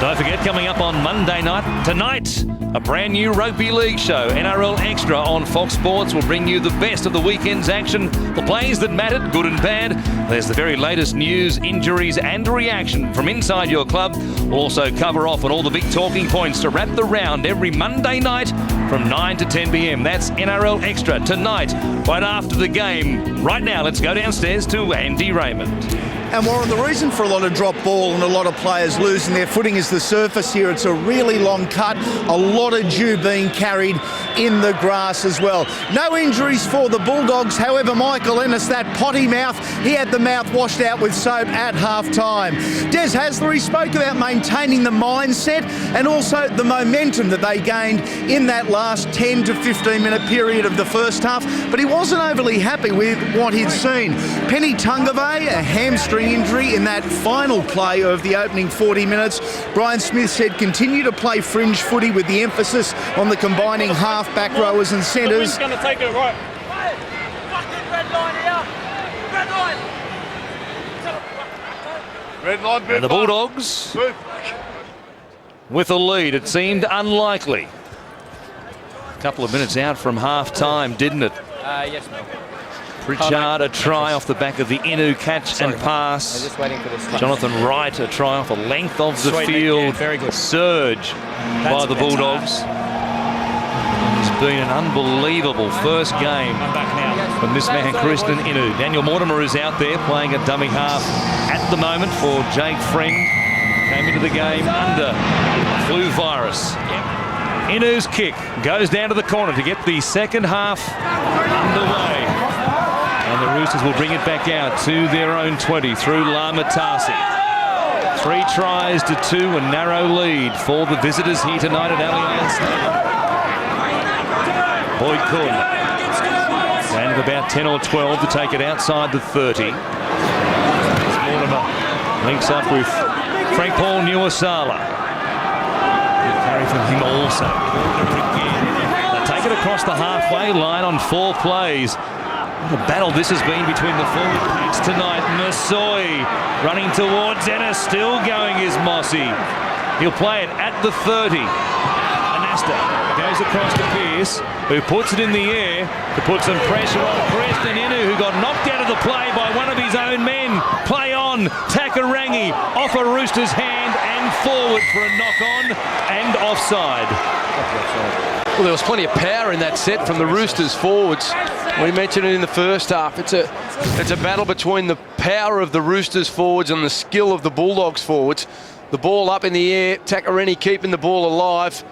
Don't forget, coming up on Monday night, tonight, a brand new rugby league show, NRL Extra on Fox Sports, will bring you the best of the weekend's action, the plays that mattered, good and bad. There's the very latest news, injuries and reaction from inside your club. We'll also cover off on all the big talking points to wrap the round every Monday night from 9 to 10 p.m. That's NRL Extra tonight, right after the game. Right now, let's go downstairs to Andy Raymond. And Warren, the reason for a lot of drop ball and a lot of players losing their footing is the surface here. It's a really long cut, a lot of dew being carried in the grass as well. No injuries for the Bulldogs. However, Michael Ennis, that potty mouth, he had the mouth washed out with soap at half-time. Des Hasler spoke about maintaining the mindset and also the momentum that they gained in that last 10 to 15 minute period of the first half, but he wasn't overly happy with what he'd seen. Penny Tungavay, a hamstring injury in that final play of the opening 40 minutes. Brian Smith said continue to play fringe footy with the emphasis on the combining half, back rowers and centres. Going to take it right. Red line, And the Bulldogs with a lead. It seemed unlikely. A couple of minutes out from half-time, didn't it? Yes, Mel. Pritchard, a try off the back of the Inu catch and pass. Just waiting for this. Jonathan Wright, a try off a length of the field. Yeah, very good. Surge by the Bulldogs. It's been an unbelievable first game from this man, Kristen Inu. Daniel Mortimer is out there playing a dummy half at the moment for Jake Friend. Came into the game under flu virus. Inu's kick goes down to the corner to get the second half underway. And the Roosters will bring it back out to their own 20 through Lamatasi. 3 tries to 2, a narrow lead for the visitors here tonight at ALLIANZ. Boyd Corden. And about 10 or 12 to take it outside the 30. Mortimer links up with Frank Paul Nuasala. Good carry from him also. They take it across the halfway line on 4 plays. What a battle this has been between the forward packs tonight. Masoi running towards Ennis, still going is Mossy. He'll play it at the 30. And Anasta goes across to Pearce, who puts it in the air to put some pressure on Preston Inu, who got knocked out of the play by one of his own men. Play on, Takarangi off a Roosters hand and forward for a knock-on and offside. Well, there was plenty of power in that set from the Roosters forwards. We mentioned it in the first half. It's a battle between the power of the Roosters forwards and the skill of the Bulldogs forwards. The ball up in the air, Takarangi keeping the ball alive.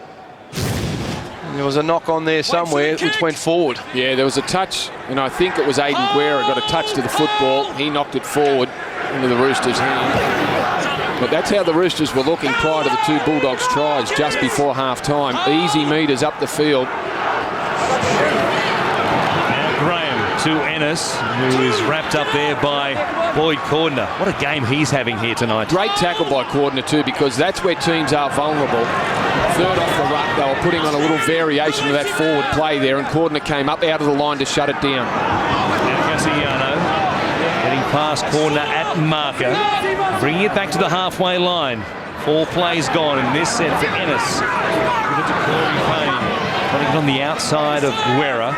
And there was a knock on there somewhere which went forward. Yeah, there was a touch, and I think it was Aiden Guerra got a touch to the football. He knocked it forward into the Roosters' hand. But that's how the Roosters were looking prior to the two Bulldogs tries just before half-time. Easy metres up the field. Now Graham to Ennis, who is wrapped up there by Boyd Cordner. What a game he's having here tonight. Great tackle by Cordner too, because that's where teams are vulnerable. Third off the ruck, they were putting on a little variation of that forward play there, and Cordner came up out of the line to shut it down. Now Cassiano getting past Cordner at marker, bringing it back to the halfway line. 4 plays gone in this set for Ennis. Give it to Corey Payne, putting it on the outside of Guerra.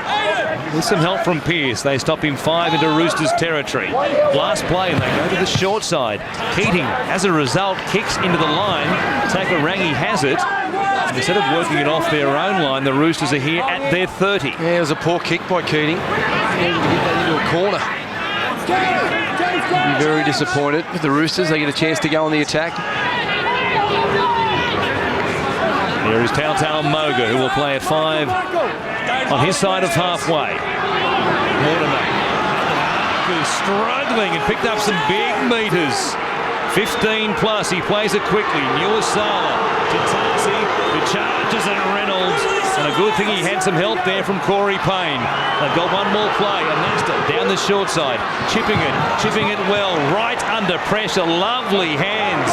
With some help from Pearce, they stop him 5 into Roosters territory. Last play, and they go to the short side. Keating, as a result, kicks into the line. Takarangi has it. Instead of working it off their own line, the Roosters are here at their 30. Yeah, it was a poor kick by Keating. He needed to get that into a corner. I'll be very disappointed with the Roosters. They get a chance to go on the attack. Here is Tautau Moga, who will play at 5 on his side of halfway. Mortimer, who's struggling and picked up some big metres. 15 plus, he plays it quickly. Nuasala to Tarsi, who charges at Reynolds. And a good thing he had some help there from Corey Payne. They've got one more play. Anasta down the short side, chipping it well, right under pressure. Lovely hands.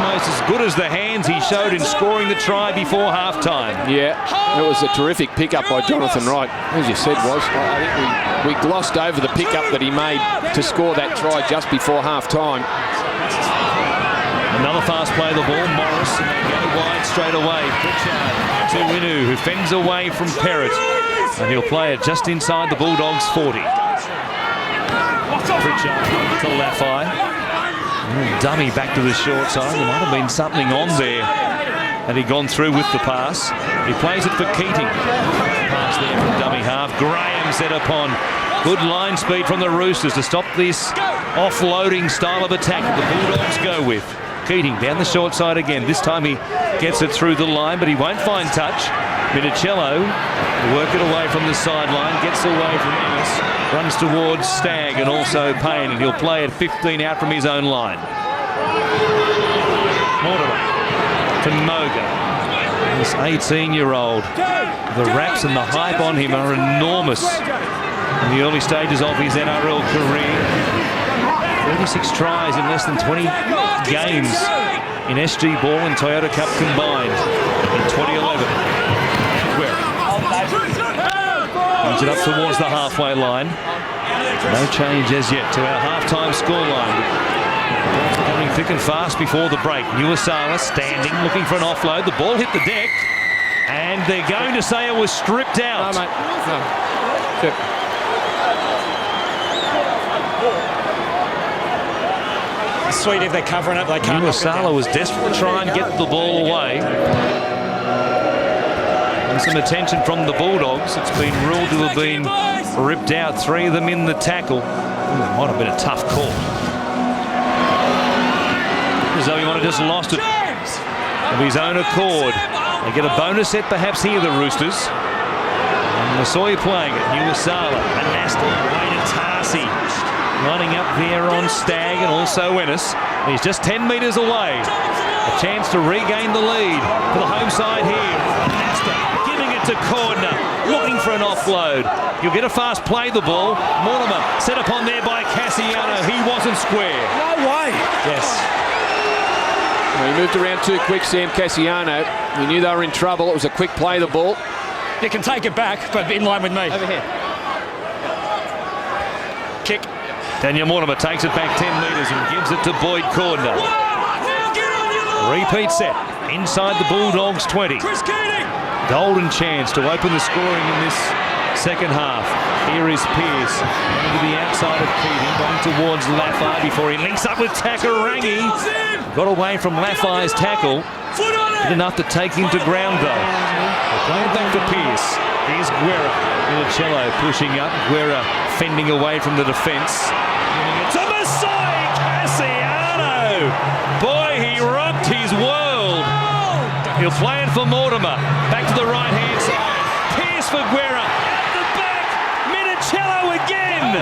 Almost as good as the hands he showed in scoring the try before halftime. Yeah, it was a terrific pickup by Jonathan Wright. As you said, was I think we glossed over the pickup that he made to score that try just before halftime. Another fast play of the ball. Morris, and they go wide straight away. Pritchard to Inu, who fends away from Perrott. And he'll play it just inside the Bulldogs' 40. Pritchard to Laffey. Dummy back to the short side. There might have been something on there had he gone through with the pass. He plays it for Keating. Pass there from dummy half. Graham set upon. Good line speed from the Roosters to stop this offloading style of attack that the Bulldogs go with. Keating down the short side again. This time he gets it through the line, but he won't find touch. Minicello work it away from the sideline, gets away from Ennis, runs towards Stagg and also Payne, and he'll play at 15 out from his own line. Mortimer to Moga. This 18-year-old. The raps and the hype on him are enormous in the early stages of his NRL career. 36 tries in less than 20 games in SG Ball and Toyota Cup combined in 2011. Brings it up towards the halfway line. No change as yet to our halftime scoreline. Coming thick and fast before the break. Nuasala standing, looking for an offload. The ball hit the deck, and they're going to say it was stripped out. No, mate. No. Sweet if they're covering it, they can't. Nuasala was desperate to try and get the ball away. And some attention from the Bulldogs. It's been ruled to have been ripped out. 3 of them in the tackle. Might have been a tough call. As though he might have just lost it of his own accord. They get a bonus set perhaps here, the Roosters. And I saw you playing it. Nuasala, Anasta, away to Tarsi. Lining up there on Stagg and also Ennis. He's just 10 metres away. A chance to regain the lead for the home side here. Anasta giving it to Cordner, looking for an offload. He'll get a fast play the ball. Mortimer set upon there by Cassiano. He wasn't square. No way. Yes. Well, he moved around too quick, Sam Cassiano. He knew they were in trouble. It was a quick play the ball. You can take it back, but in line with me. Over here. Kick. Daniel Mortimer takes it back 10 metres and gives it to Boyd Cordner. Repeat set. inside the Bulldogs 20. Golden chance to open the scoring in this second half. Here is Pearce into the outside of Keating, going towards Laffey before he links up with Takarangi. Got away from Laffey's tackle. Good enough to take him to ground though. Playing back to Pearce. Here's Guerra. Minicello pushing up. Guerra fending away from the defence. To Masai Cassiano. Boy, he rocked his world. He'll play it for Mortimer. Back to the right-hand side. Pearce for Guerra. At the back. Minicello again.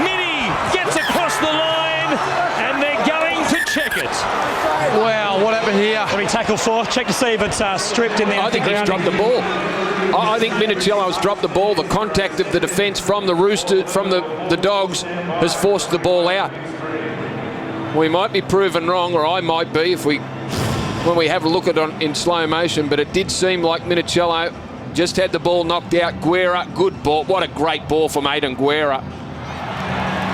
Mini gets across the line. And they're going to check it. Wow, what happened here? What did he tackle for? Check to see if it's stripped in there. I think he's dropped the ball. I think Minicello's dropped the ball. The contact of the defence from the Roosters, from the Dogs, has forced the ball out. We might be proven wrong, or I might be when we have a look at it in slow motion, but it did seem like Minicello just had the ball knocked out. Guerra, good ball. What a great ball from Aidan Guerra.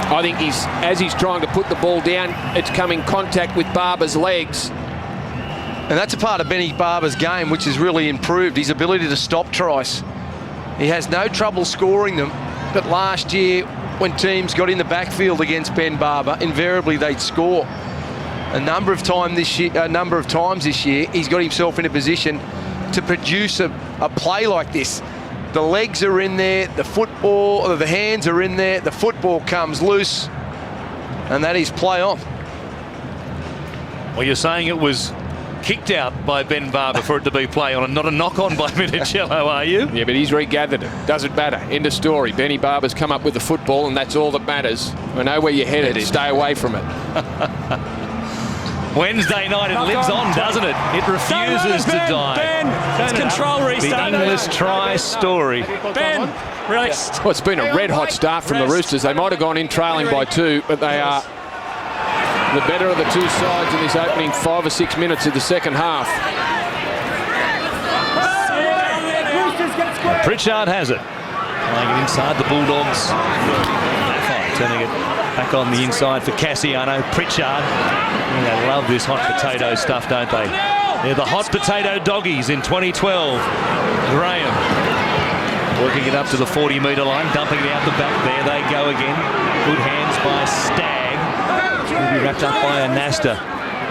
I think as he's trying to put the ball down, it's come in contact with Barber's legs. And that's a part of Benny Barber's game which has really improved, his ability to stop tries. He has no trouble scoring them, but last year when teams got in the backfield against Ben Barber, invariably they'd score. A number of times this year, he's got himself in a position to produce a play like this. The legs are in there, the hands are in there, the football comes loose, and that is play on. Well, you're saying it was kicked out by Ben Barber for it to be play on and not a knock-on by Minicello, are you? Yeah, but he's regathered it. Doesn't matter. End of story. Benny Barber's come up with the football, and that's all that matters. I know where you're headed. Stay away from it. Wednesday night, it lives on, doesn't it? It refuses to die. Ben, it's control restart. The English try story. Ben, really? Well, it's been a red-hot start from the Roosters. They might have gone in trailing by 2, but they are the better of the two sides in this opening 5 or 6 minutes of the second half. Pritchard has it. Playing it inside the Bulldogs. Turning it back on the inside for Cassiano. Pritchard. They love this hot potato stuff, don't they? They're the hot potato doggies in 2012. Graham working it up to the 40-metre line, dumping it out the back. There they go again. Good hands by Stagg. Will be wrapped up by Anasta.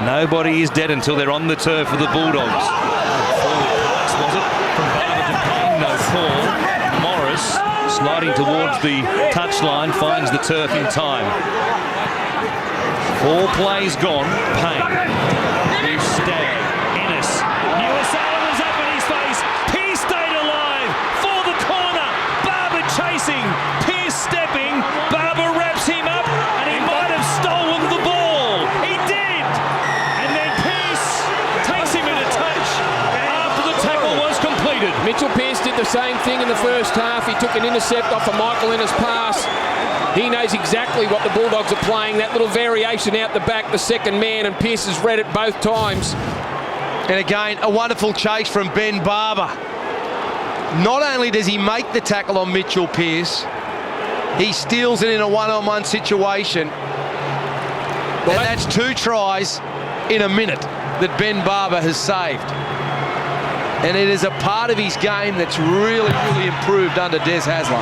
Nobody is dead until they're on the turf for the Bulldogs. Forward pass, was it? From Barber to Payne, no call. Morris sliding towards the touchline, finds the turf in time. 4 plays gone. Payne. Here's Stagg. Ennis. Nuasala was up in his face. Pearce stayed alive for the corner. Barber chasing. Pearce stepping. Barber wraps him up, and he might have stolen the ball. He did. And then Pearce takes him in a touch after the tackle was completed. Mitchell Pearce did the same thing in the first half. He took an intercept off a Michael Ennis pass. He knows exactly what the Bulldogs are playing. That little variation out the back, the second man, and Pearce has read it both times. And again, a wonderful chase from Ben Barber. Not only does he make the tackle on Mitchell Pearce, he steals it in a one-on-one situation. And that's 2 tries in a minute that Ben Barber has saved. And it is a part of his game that's really, really improved under Des Hasler.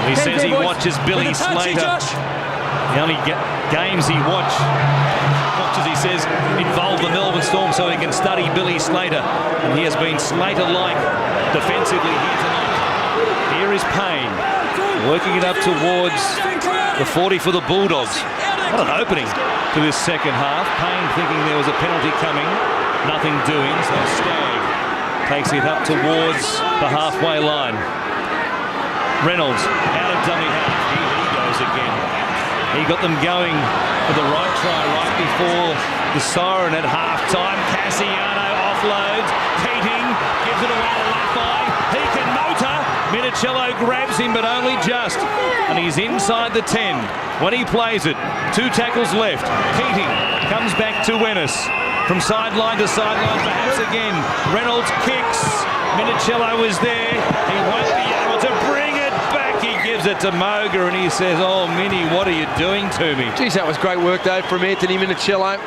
He says he watches Billy Slater. The only games he watches, he says, involve the Melbourne Storm so he can study Billy Slater. And he has been Slater-like defensively here tonight. Here is Payne, working it up towards the 40 for the Bulldogs. What an opening to this second half. Payne thinking there was a penalty coming. Nothing doing, so Stagg takes it up towards the halfway line. Reynolds out of dummy half. Here he goes again. He got them going for the right try right before the siren at half-time. Cassiano offloads. Keating gives it away to Laffey. He can motor. Minicello grabs him, but only just. And he's inside the 10 when he plays it. 2 tackles left. Keating comes back to Ennis. From sideline to sideline, perhaps again. Reynolds kicks. Minicello is there. He won't be able to bring it back. He gives it to Moga and he says, "Oh, Mini, what are you doing to me?" Geez, that was great work though from Anthony Minicello.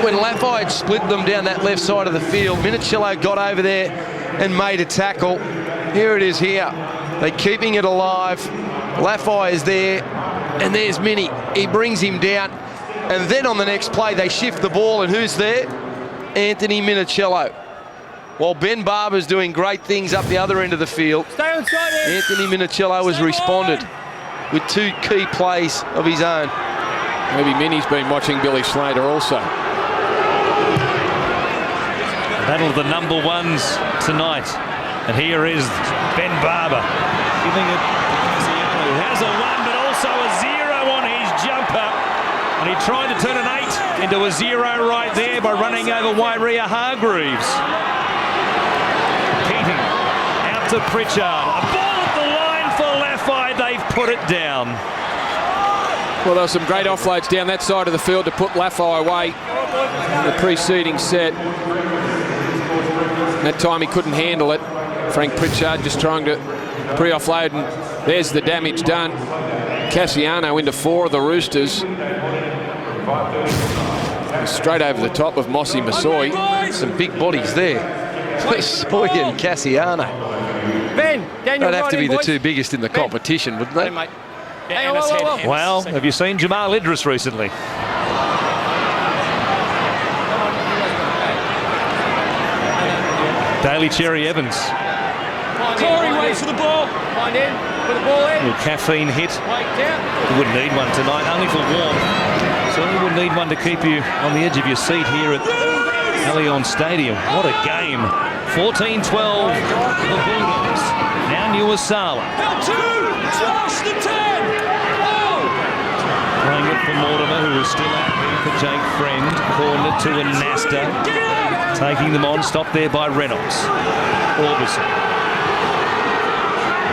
when Lafai had split them down that left side of the field, Minicello got over there and made a tackle. Here it is here. They're keeping it alive. Lafai is there, and there's Mini. He brings him down, and then on the next play, they shift the ball, and who's there? Anthony Minicello. While Ben Barber's doing great things up the other end of the field, Anthony Minicello has responded with 2 key plays of his own. Maybe Mini's been watching Billy Slater also. Battle of the number ones tonight. And here is Ben Barber giving it who has a 1 but also a 0 on his jumper. And he tried to turn an 8 into a 0 right there by running over Wairia Hargreaves. Keating out to Pritchard. A ball at the line for Lafai. They've put it down. Well, there were some great offloads down that side of the field to put Lafai away in the preceding set. That time he couldn't handle it. Frank Pritchard just trying to pre-offload, and there's the damage done. Cassiano into 4 of the Roosters. Straight over the top of Mossy Masoi. Some big bodies there. Masoi and Cassiano. They'd have to be the 2 biggest in the competition, wouldn't they? Well, have you seen Jamal Idris recently? Daly Cherry Evans. Corey, wait for the ball. Mind in, put the ball in. Little caffeine hit. You wouldn't need one tonight, only for warmth. Certainly wouldn't need one to keep you on the edge of your seat here at Allianz Stadium. What a game. 14-12 for the Bulldogs. Now Nuwasala. Josh the 10. Playing it for Mortimer, who is still out there for Jake Friend. Corner to Anasta. Taking them on, stopped there by Reynolds. Orbison.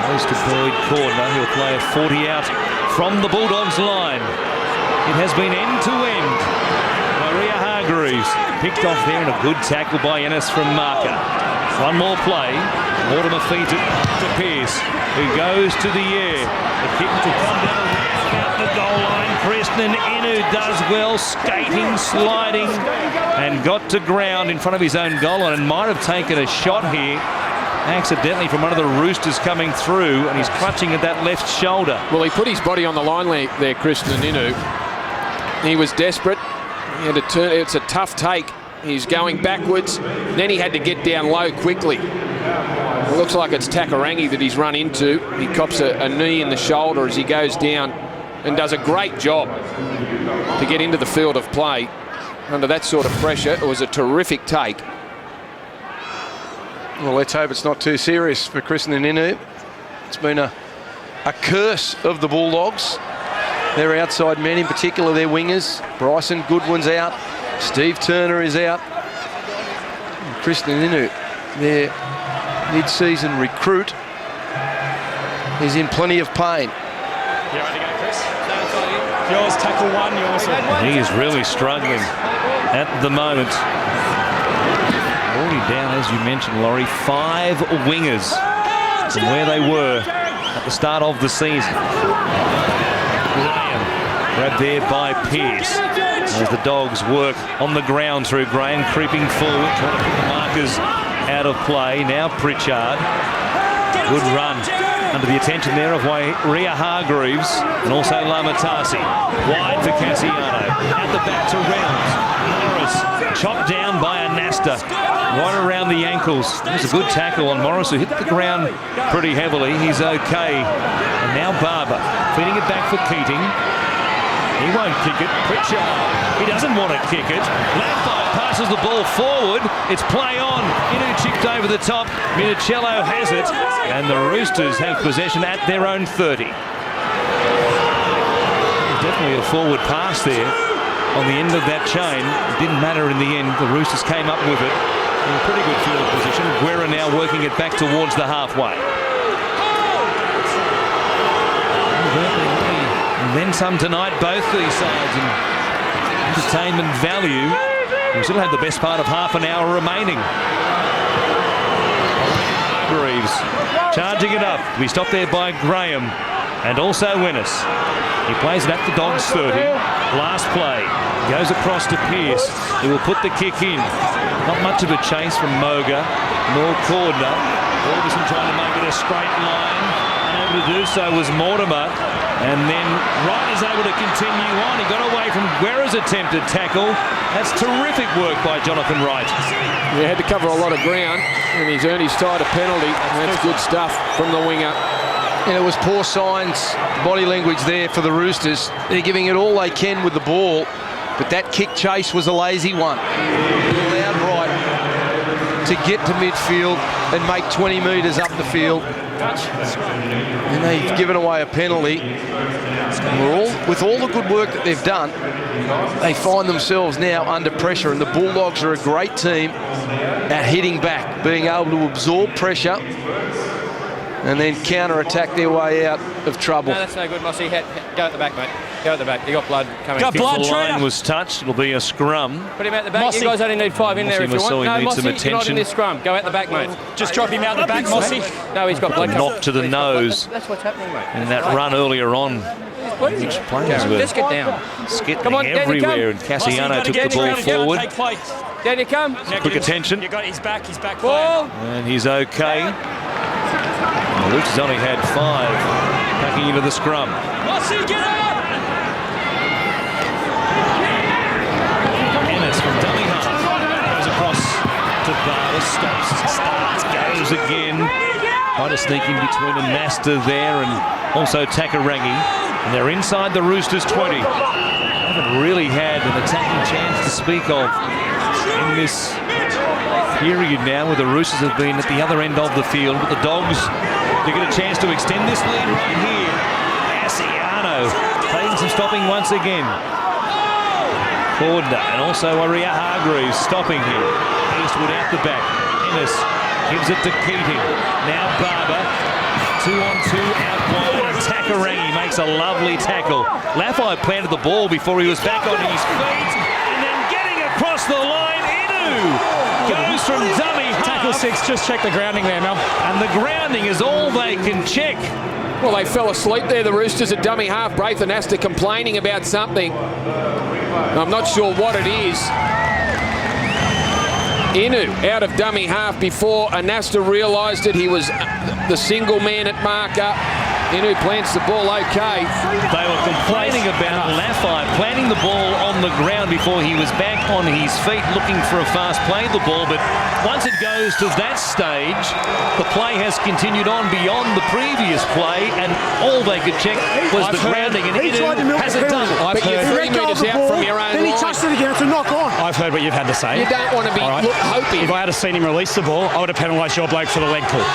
Goes to Boyd corner. He'll play a 40 out from the Bulldogs line. It has been end-to-end. Maria Hargreaves picked off there and a good tackle by Ennis from Marker. One more play. Mortimer feeds it to Pearce, who goes to the air. The kick to come down out the goal line. Preston Inu does well, skating, sliding, and got to ground in front of his own goal line and might have taken a shot here accidentally from one of the Roosters coming through, and he's clutching at that left shoulder. Well, he put his body on the line there, Christian Inu. He was desperate. He had to turn. It's a tough take. He's going backwards. Then he had to get down low quickly. It looks like it's Takarangi that he's run into. He cops a knee in the shoulder as he goes down and does a great job to get into the field of play. Under that sort of pressure, it was a terrific take. Well, let's hope it's not too serious for Kristen Inu. It's been a curse of the Bulldogs. Their outside men, in particular their wingers. Bryson Goodwin's out. Steve Turner is out. And Kristen Inu, their mid-season recruit, is in plenty of pain. You ready to go, Chris? Yours, tackle 1. Yours. He is really struggling at the moment. Already down, as you mentioned, Laurie, 5 wingers from where they were at the start of the season. Graham grabbed there by Pearce as the Dogs work on the ground through Graham, creeping forward, trying to put the markers out of play. Now Pritchard. Good run under the attention there of Wairia Hargreaves and also Lamatasi. Wide for Cassiano. At the back to Reynolds. Morris chopped down by Anasta. Right around the ankles. It was a good tackle on Morris, who hit the ground pretty heavily. He's okay. And now Barber feeding it back for Keating. He won't kick it. Pritchard, he doesn't want to kick it. Lafai passes the ball forward. It's play on. Inu chipped over the top. Minicello has it. And the Roosters have possession at their own 30. Definitely a forward pass there on the end of that chain. It didn't matter in the end. The Roosters came up with it in a pretty good field position. Guerra now working it back towards the halfway. And then some tonight, both these sides, in entertainment value. We still have the best part of half an hour remaining. Reeves charging it up. We stopped there by Graham. and also Winnis. He plays it at the Dogs 30. Last play. Goes across to Pearce. He will put the kick in. Not much of a chase from Moga nor Cordner. Orbison trying to make it a straight line. Unable to do so was Mortimer. And then Wright is able to continue on. He got away from Guerra's attempted tackle. That's terrific work by Jonathan Wright. He had to cover a lot of ground, and he's earned his tied a penalty. And that's good stuff from the winger. And it was poor signs, body language there for the Roosters. They're giving it all they can with the ball, but that kick chase was a lazy one. It allowed Wright to get to midfield and make 20 metres up the field. And they've given away a penalty. With all the good work that they've done, they find themselves now under pressure, and the Bulldogs are a great team at hitting back, being able to absorb pressure and then counter-attack their way out of trouble. No, that's no good, Mossy. Go at the back, mate. Go at the back. You got blood coming. Got blood. The line was touched. It'll be a scrum. Put him out the back. Mossy. You guys only need 5 in there if you want. No, Mossy, you're not in this scrum. Go out the back, mate. Just drop him out the back, Mossy. No, he's got blood. Knocked to the nose. That's what's happening, mate. In that run earlier on. Which players were let's get down. Skipping everywhere, and Cassiano took the ball forward. Down you come. Quick attention. You got he's back ball. And he's okay. The Roosters only had 5 backing into the scrum. Mossy, get up! Ennis from dummy half goes across to Barber, stops, starts, goes again. Trying to sneak in between Anasta there and also Takarangi. And they're inside the Roosters 20. Haven't really had an attacking chance to speak of in this period now, where the Roosters have been at the other end of the field. But the Dogs, they get a chance to extend this lead right here. Cassiano taking some stopping once again. Cordner and also Aria Hargreaves stopping him. Eastwood out the back. Ennis gives it to Keating. Now Barber. 2-on-2 out wide. And Takarangi makes a lovely tackle. Laffey planted the ball before he was back on his feet. And then getting across the line, goes from dummy half. Tackle 6, just check the grounding there, Mel. And the grounding is all they can check. Well, they fell asleep there, the Roosters at dummy half. Braith and Astor complaining about something. I'm not sure what it is. Inu out of dummy half before Anasta realised it. He was the single man at marker. Inu plants the ball okay. They were complaining about Laffey planting the ball on the ground before he was back on his feet looking for a fast play of the ball, but once it goes to that stage, the play has continued on beyond the previous play, and all they could check was the grounding, and Inu hasn't done it. But you're 3 metres out from your own line. Then he touched it again, it's a knock on. I've heard what you've had to say. You don't want to be hoping. If I had seen him release the ball, I would have penalised your bloke for the leg pull.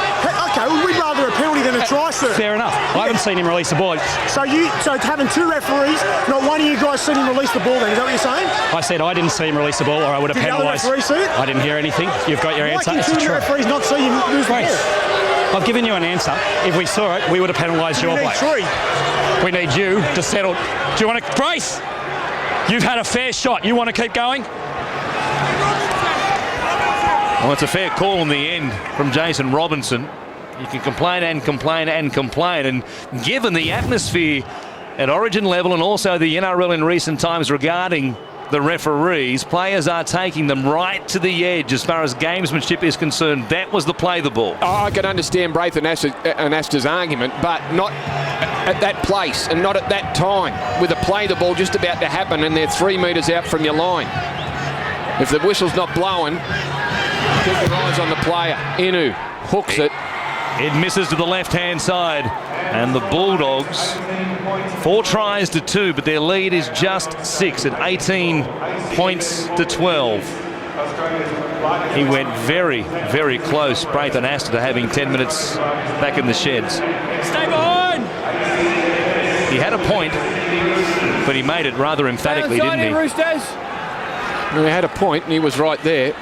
Okay, well, we'd rather a penalty than a try, sir. Fair enough. I haven't seen him release the ball. So having 2 referees, not one of you guys seen him release the ball then, is that what you're saying? I said I didn't see him release the ball, or I would have penalised. I didn't hear anything. You've got your answer. Why can 2 referees not see him lose the ball? I've given you an answer. If we saw it, we would have penalised your bloke. We need you to settle. Do you want to brace? You've had a fair shot. You want to keep going? Well, it's a fair call in the end from Jason Robinson. You can complain and complain and complain, and given the atmosphere at Origin level and also the NRL in recent times regarding the referees, players are taking them right to the edge as far as gamesmanship is concerned. That was the play the ball. I can understand Braith and Astor's argument, but not at that place and not at that time, with a play the ball just about to happen and they're 3 metres out from your line. If the whistle's not blowing, keep your eyes on the player. Inu hooks it. It misses to the left-hand side, and the Bulldogs 4 tries to 2, but their lead is just 6 at 18 points to 12. He went very, very close, Braith and Astor, to having 10 minutes back in the sheds. Stay behind! He had a point, but he made it rather emphatically, didn't he? Roosters. Well, he had a point, and he was right there.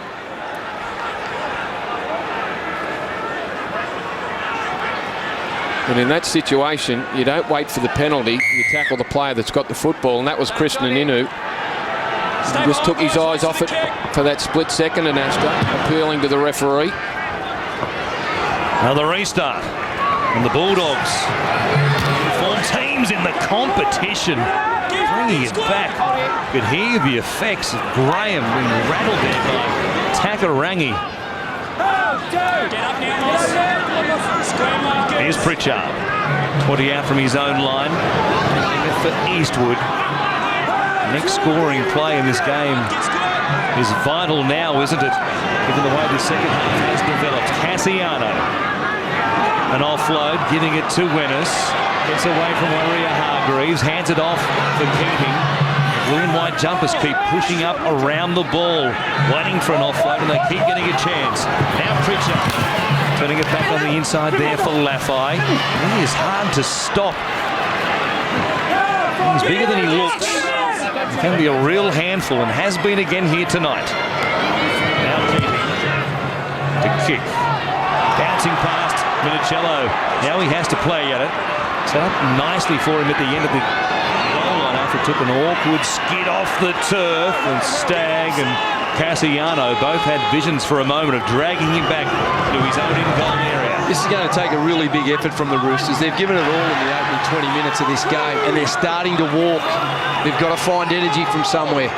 And in that situation, you don't wait for the penalty, you tackle the player that's got the football, and that was Krishnan Inu. He just took his eyes off it for that split second, and Astor appealing to the referee. Now the restart. And the Bulldogs, four teams in the competition, bringing it back. You could hear the effects of Graham being rattled there by Takarangi. Here's Pritchard. 20 out from his own line. For Eastwood. Next scoring play in this game is vital now, isn't it? Given the way the second half has developed. Cassiano. An offload, giving it to Wennis. Gets away from Waria Hargreaves. Hands it off for Keating. Blue and white jumpers keep pushing up around the ball, waiting for an offload, and they keep getting a chance. Now Pritchard turning it back on the inside there for Laffey. He is hard to stop. He's bigger than he looks. He can be a real handful and has been again here tonight. Now Keating to kick. Bouncing past Minicello. Now he has to play at it. Set up nicely for him at the end of the goal line after it took an awkward skid off the turf, and Stagg and Cassiano both had visions for a moment of dragging him back to his own in-goal area. This is going to take a really big effort from the Roosters. They've given it all in the opening 20 minutes of this game, and they're starting to walk. They've got to find energy from somewhere.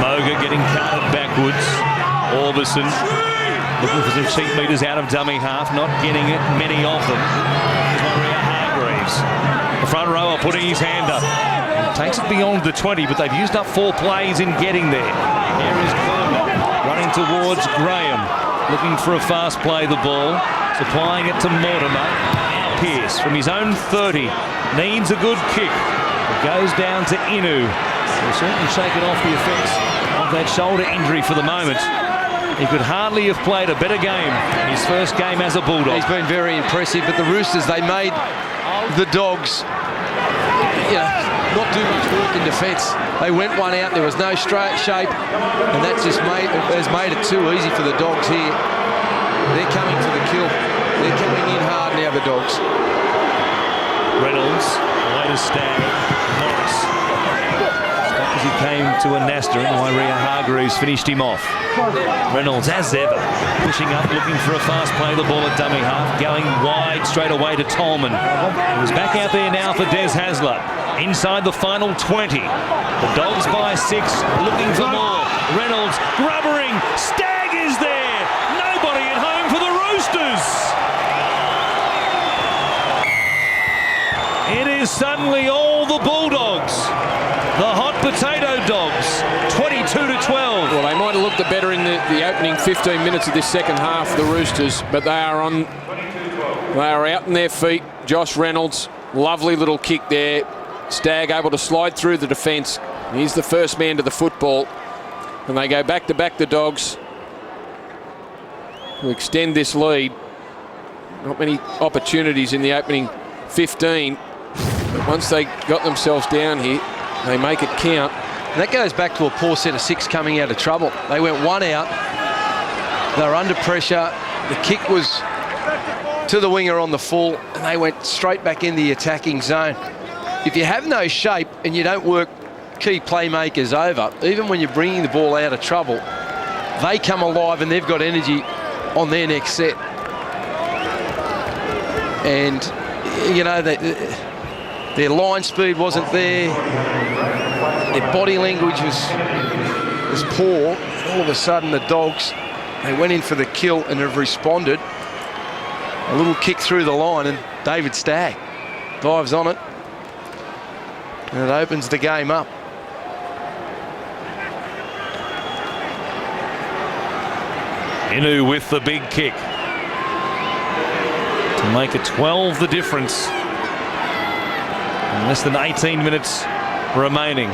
Moga getting carted backwards. Orbison looking for some cheap meters out of dummy half, not getting it, many of them. Hargreaves. The front rower putting his hand up. Takes it beyond the 20, but they've used up 4 plays in getting there. Here is Coleman running towards Graham, looking for a fast play the ball, supplying it to Mortimer. Now Pearce from his own 30 needs a good kick. It goes down to Inu. He'll certainly shake it off the effects of that shoulder injury for the moment. He could hardly have played a better game his first game as a Bulldog. He's been very impressive, but the Roosters, they made the Dogs not do much work in defence. They went one out, there was no straight shape, and that just has made it too easy for the Dogs here. They're coming for the kill. They're coming in hard now, the Dogs. Reynolds, away to Stagg. Morris. Stopped as he came to a Nasta, and Waria Hargreaves finished him off. Reynolds, as ever, pushing up, looking for a fast play, the ball at dummy half, going wide straight away to Tolman. He's back out there now for Des Hasler. Inside the final 20. The Dogs by 6, looking for more. Reynolds grubbering. Stagg is there. Nobody at home for the Roosters. It is suddenly all the Bulldogs. The hot potato Dogs, 22-12. Well, they might have looked better in the opening 15 minutes of this second half, the Roosters, but they are out on their feet. Josh Reynolds, lovely little kick there. Stagg able to slide through the defence. He's the first man to the football. And they go back to back, the Dogs, to extend this lead. Not many opportunities in the opening 15. But once they got themselves down here, they make it count. And that goes back to a poor set of 6 coming out of trouble. They went one out. They were under pressure. The kick was to the winger on the full, and they went straight back in the attacking zone. If you have no shape and you don't work key playmakers over, even when you're bringing the ball out of trouble, they come alive and they've got energy on their next set. And, you know, their line speed wasn't there. Their body language was poor. All of a sudden, the Dogs, they went in for the kill and have responded. A little kick through the line, and David Stagg dives on it. And it opens the game up. Inu with the big kick to make it 12 the difference. In less than 18 minutes remaining.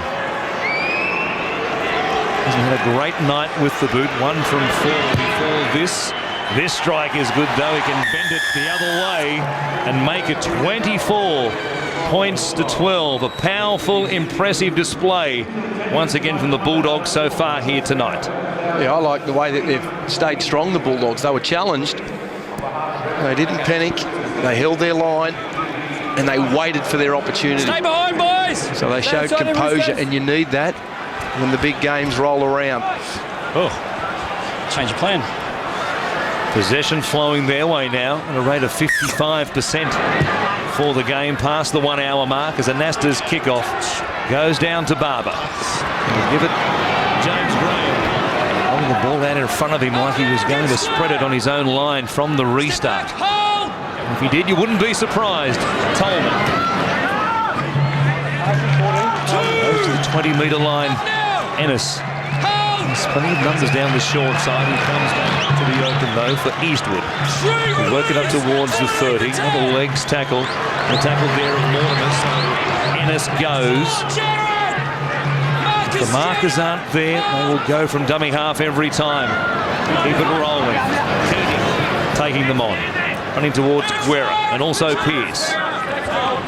Hasn't had a great night with the boot. 1 from 4 before this. This strike is good though. He can bend it the other way and make it 24 points to 12. A powerful, impressive display once again from the Bulldogs so far here tonight. Yeah, I like the way that they've stayed strong, the Bulldogs. They were challenged. They didn't panic. They held their line and they waited for their opportunity. Stay behind, boys! So they showed composure, and you need that when the big games roll around. Oh, change of plan. Possession flowing their way now at a rate of 55% for the game, past the 1 hour mark as Anasta's kickoff goes down to Barber. He'll give it James Graham. Holding the ball out in front of him like he was going to spread it on his own line from the restart. And if he did, you wouldn't be surprised. Tolman goes to the 20-metre line. Ennis. There's plenty of numbers down the short side. He comes back to the open though for Eastwood. We work it up towards the 30. Another legs tackle. The tackle there of Mortimer. So Ennis goes. If the markers aren't there, they will go from dummy half every time. Keep it rolling. Keating taking them on. Running towards Guerra and also Pearce.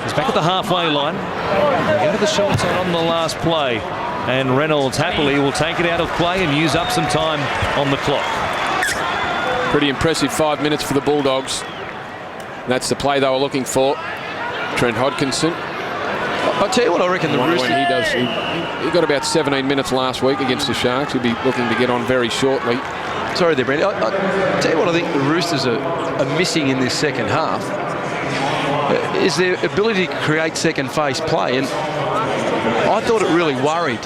He's back at the halfway line. They go to the short side on the last play. And Reynolds happily will take it out of play and use up some time on the clock. Pretty impressive 5 minutes for the Bulldogs. That's the play they were looking for. Trent Hodkinson. I'll tell you what I reckon the Roosters... He got about 17 minutes last week against the Sharks. He'll be looking to get on very shortly. Sorry there, Brent. I'll tell you what I think the Roosters are missing in this second half is their ability to create second phase play. And I thought it really worried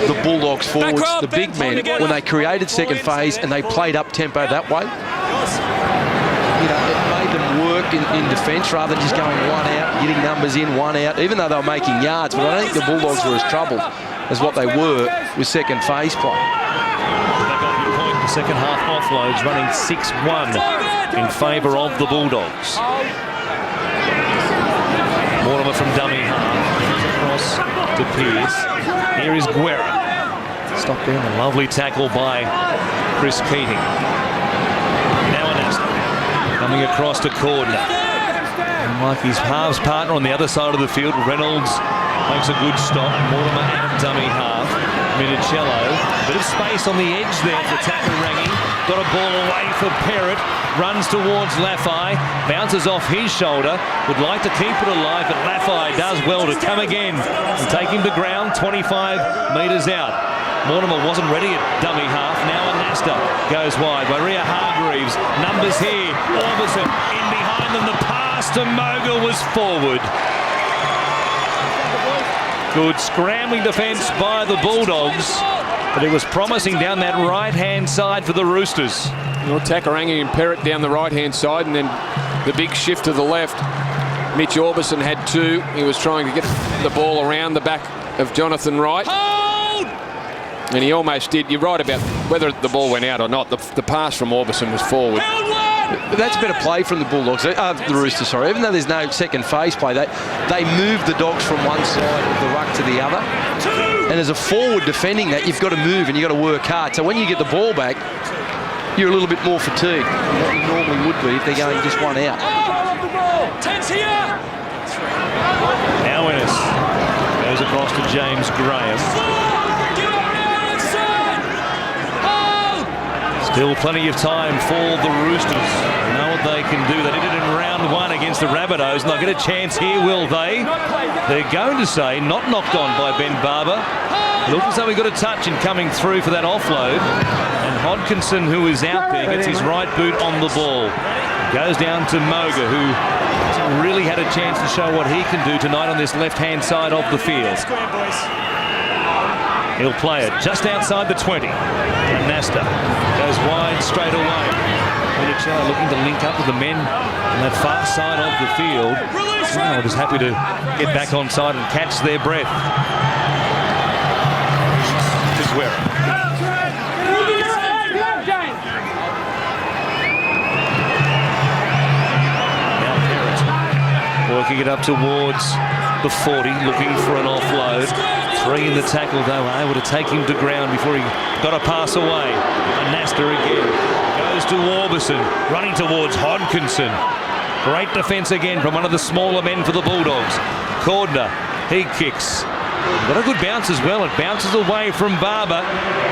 the Bulldogs forwards, the big men, when they created second phase and they played up tempo that way. You know, it made them work in defence rather than just going one out, getting numbers in, one out, even though they were making yards. But I don't think the Bulldogs were as troubled as what they were with second phase play. Back on your point, the second half offloads running 6-1 in favour of the Bulldogs. Mortimer from dummy half. Across to Pearce. Here is Guerra. Stopped there. A lovely tackle by Chris Keating. Now Anasta coming across to Cordner. And like his halves partner on the other side of the field, Reynolds makes a good stop. Mortimer out of dummy half. Minicello. A bit of space on the edge there for Taparangi. Got a ball away for Perrott. Runs towards Laffey, bounces off his shoulder, would like to keep it alive, but Laffey does well to come again and take him to ground 25 metres out. Mortimer wasn't ready at dummy half, now Anasta goes wide. Maria Hargreaves, numbers here, Orbison in behind them, the pass to Moga was forward. Good scrambling defence by the Bulldogs, but it was promising down that right-hand side for the Roosters. Takarangi and Perrott down the right-hand side, and then the big shift to the left. Mitch Orbison had two. He was trying to get the ball around the back of Jonathan Wright. Hold! And he almost did. You're right about whether the ball went out or not. The pass from Orbison was forward. That's a better play from the Bulldogs, the Roosters, sorry. Even though there's no second phase play, they move the Dogs from one side of the ruck to the other. And as a forward defending that, you've got to move and you've got to work hard. So when you get the ball back, you're a little bit more fatigued than what you normally would be if they're going just one out. Now Ennis goes across to James Graham. Still plenty of time for the Roosters. They know what they can do. They did it in round one against the Rabbitohs, and they'll get a chance here, will they? They're going to say not knocked on by Ben Barber. Looks as though he got a touch in coming through for that offload. And Hodkinson, who is out there, gets his right boot on the ball. Goes down to Moga, who hasn't really had a chance to show what he can do tonight on this left-hand side of the field. He'll play it just outside the 20. And Nasta goes wide straight away. Minicello looking to link up with the men on that far side of the field. Oh, just happy to get back on side and catch their breath. Working it up towards the 40, looking for an offload. 3 in the tackle, though, able to take him to ground before he got a pass away. And Nasta again goes to Orbison, running towards Hodkinson. Great defence again from one of the smaller men for the Bulldogs. Cordner, he kicks. Got a good bounce as well. It bounces away from Barber.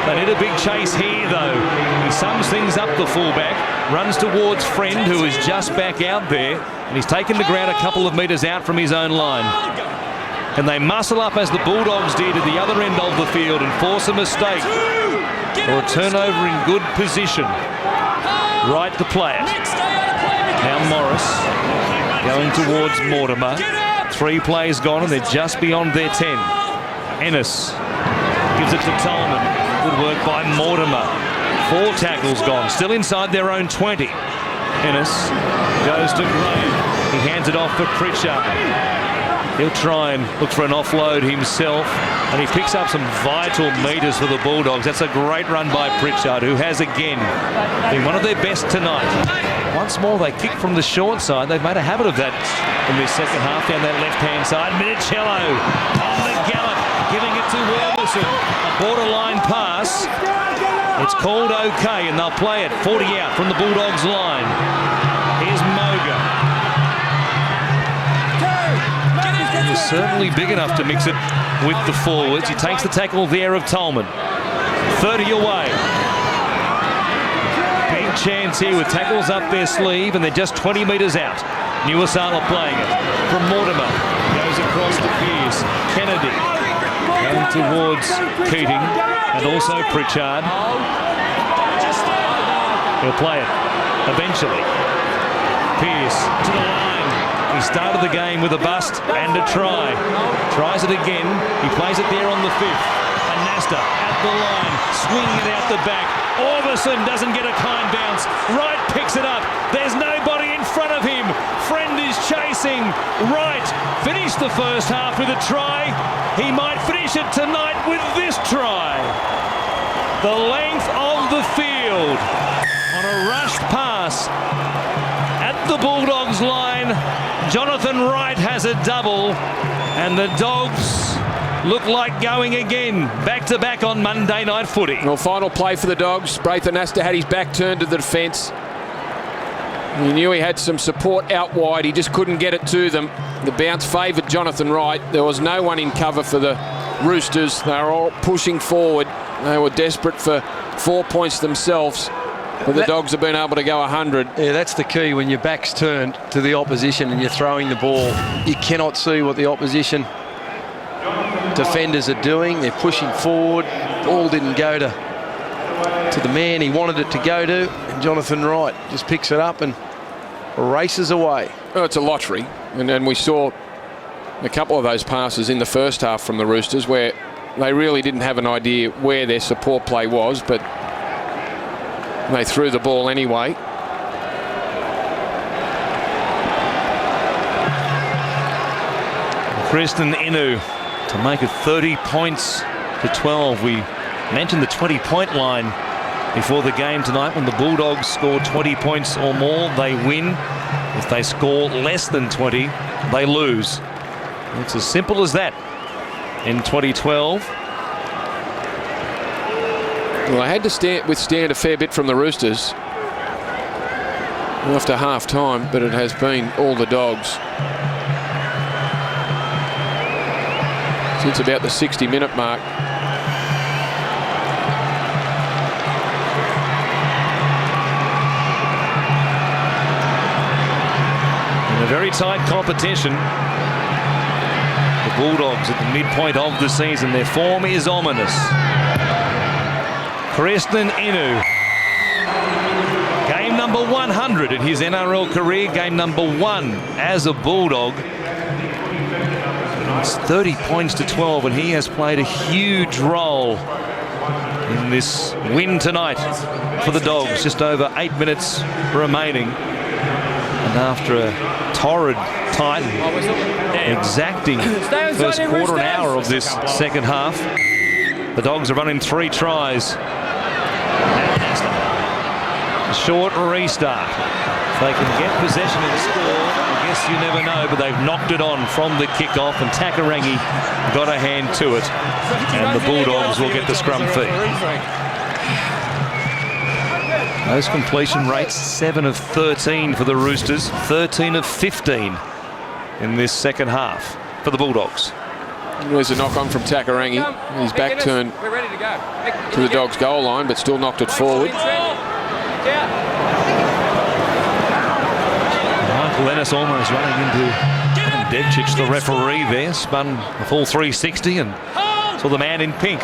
They need a big chase here, though. He sums things up, the fullback. Runs towards Friend, who is just back out there. And he's taken the ground a couple of metres out from his own line. And they muscle up as the Bulldogs did at the other end of the field and force a mistake. Or a turnover in good position. Wright to play it. Now Morris going towards Mortimer. 3 plays gone and they're just beyond their 10. Ennis gives it to Tolman. Good work by Mortimer. 4 tackles gone, still inside their own 20. Ennis goes to Graham. He hands it off for Pritchard. He'll try and look for an offload himself, and he picks up some vital metres for the Bulldogs. That's a great run by Pritchard, who has again been one of their best tonight. Once more, they kick from the short side. They've made a habit of that in this second half down that left-hand side. Minicello on the gallop, giving it to Wilson. A borderline pass. It's called okay, and they'll play it 40 out from the Bulldogs line. Here's Moga. He's certainly big enough to mix it with the forwards. He takes the tackle there of Tolman. 30 away. Big chance here with tackles up their sleeve, and they're just 20 metres out. Nuasala playing it from Mortimer. Goes across to Pearce. Kennedy going towards Keating and also Pritchard. He'll play it eventually. Pearce to the line. He started the game with a bust and a try. Tries it again. He plays it there on the 5th. And Nasta at the line, swinging it out the back. Orbison doesn't get a kind bounce. Wright picks it up. There's nobody in front of him. Friend is chasing. Wright finished the first half with a try. He might finish it tonight with this try. The length of the field on a rushed pass at the Bulldogs line. Jonathan Wright has a double, and the Dogs look like going again, back-to-back on Monday Night Footy. Well, final play for the Dogs. Braithen Nasta had his back turned to the defence. He knew he had some support out wide. He just couldn't get it to them. The bounce favoured Jonathan Wright. There was no one in cover for the Roosters. They were all pushing forward. They were desperate for 4 points themselves. But the Dogs have been able to go 100. Yeah, that's the key. When your back's turned to the opposition and you're throwing the ball, you cannot see what the opposition defenders are doing. They're pushing forward. Ball didn't go to the man he wanted it to go to. And Jonathan Wright just picks it up and races away. Well, it's a lottery. And we saw a couple of those passes in the first half from the Roosters where they really didn't have an idea where their support play was, but they threw the ball anyway. Kristen Inu to make it 30 points to 12. We mentioned the 20-point line before the game tonight. When the Bulldogs score 20 points or more, they win. If they score less than 20, they lose. It's as simple as that in 2012. Well, they had to withstand a fair bit from the Roosters after half-time, but it has been all the Dogs since about the 60-minute mark. In a very tight competition, the Bulldogs at the midpoint of the season, their form is ominous. Kristen Inu, game number 100 in his NRL career, game number 1 as a Bulldog. It's 30 points to 12, and he has played a huge role in this win tonight for the Dogs. Just over 8 minutes remaining, and after a torrid, tight, exacting first quarter and hour of this second half, the Dogs are running 3 tries. A short restart. If they can get possession and score, I guess you never know, but they've knocked it on from the kickoff, and Takarangi got a hand to it, and the Bulldogs will get the scrum feed. Those completion rates, 7 of 13 for the Roosters, 13 of 15 in this second half for the Bulldogs. There's a knock on from Takarangi. His back turned to the Dogs' goal line, but still knocked it forward. Michael Ennis almost running into Devcic, the referee there, spun a full 360 and saw the man in pink.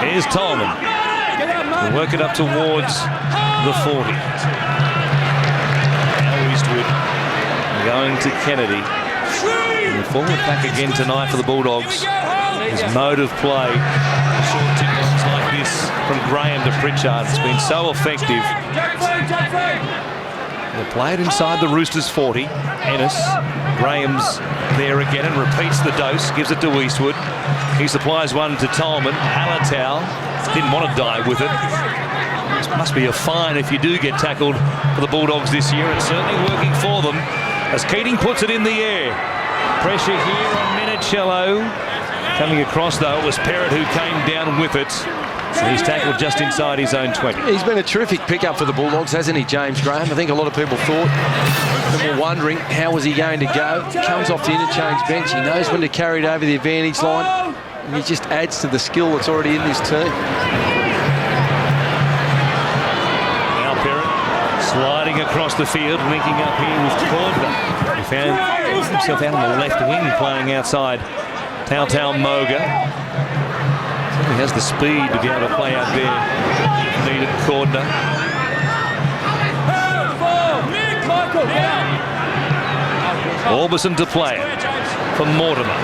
Here's Tolman. We'll work it up towards the 40. Now Eastwood going to Kennedy. And the forward pack again tonight for the Bulldogs. His mode of play, short tip-ons like this from Graham to Pritchard, it's been so effective. They'll play it inside the Roosters 40. Ennis, Graham's there again and repeats the dose, gives it to Eastwood. He supplies one to Tolman. Alatau didn't want to die with it. This must be a fine if you do get tackled for the Bulldogs this year. It's certainly working for them as Keating puts it in the air. Pressure here on Minicello. Coming across, though, it was Perrott who came down with it. So he's tackled just inside his own 20. He's been a terrific pickup for the Bulldogs, hasn't he, James Graham? I think a lot of people thought and were wondering how was he going to go. Comes off the interchange bench. He knows when to carry it over the advantage line. And he just adds to the skill that's already in this team. Now Perrott sliding across the field, linking up here with Cordner. He found himself out on the left wing playing outside. Tautau Moga. He has the speed to be able to play out there. Needed Cordner. Orbison to play it for Mortimer.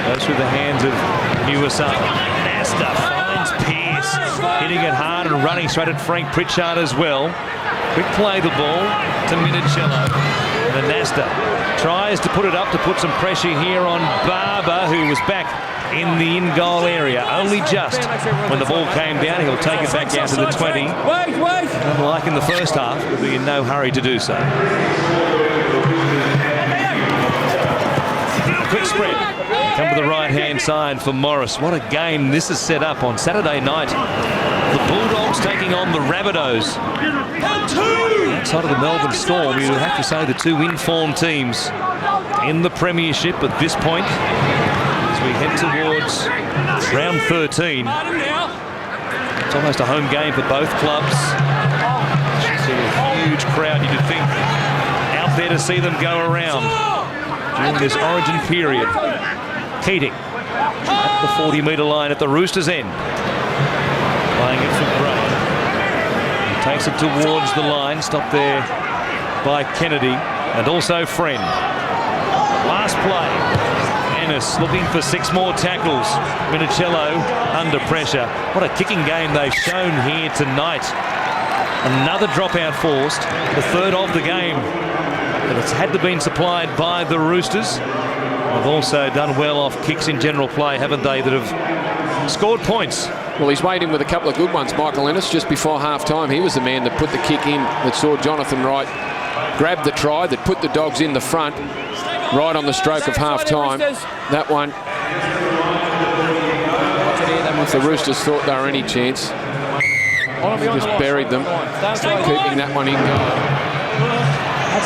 Goes through the hands of Nuasala. Nasta finds Pearce. Hitting it hard and running straight at Frank Pritchard as well. Quick play the ball to Minicello. And Nasta tries to put it up to put some pressure here on Barber, who was back in the in-goal area. Only just when the ball came down, he'll take it back out to the 20. Unlike in the first half, he'll be in no hurry to do so. Quick spread. Come to the right-hand side for Morris. What a game this is set up on Saturday night. The Bulldogs taking on the Rabbitohs. Outside of the Melbourne Storm, you would have to say the two informed teams in the premiership at this point. As we head towards round 13. It's almost a home game for both clubs. See a huge crowd, you'd think, out there to see them go around during this origin period. Keating at the 40-metre line at the Roosters' end. Playing it for Gray. He takes it towards the line, stopped there by Kennedy and also Friend. Last play. Ennis looking for 6 more tackles. Minicello under pressure. What a kicking game they've shown here tonight. Another dropout forced, the third of the game. But it's had to been supplied by the Roosters. They've also done well off kicks in general play, haven't they, that have scored points. Well, he's weighed in with a couple of good ones, Michael Ennis, just before half-time. He was the man that put the kick in, that saw Jonathan Wright grab the try, that put the Dogs in the front, right on the stroke of half-time. That one, if the Roosters thought they were any chance, just buried them, keeping that one in goal.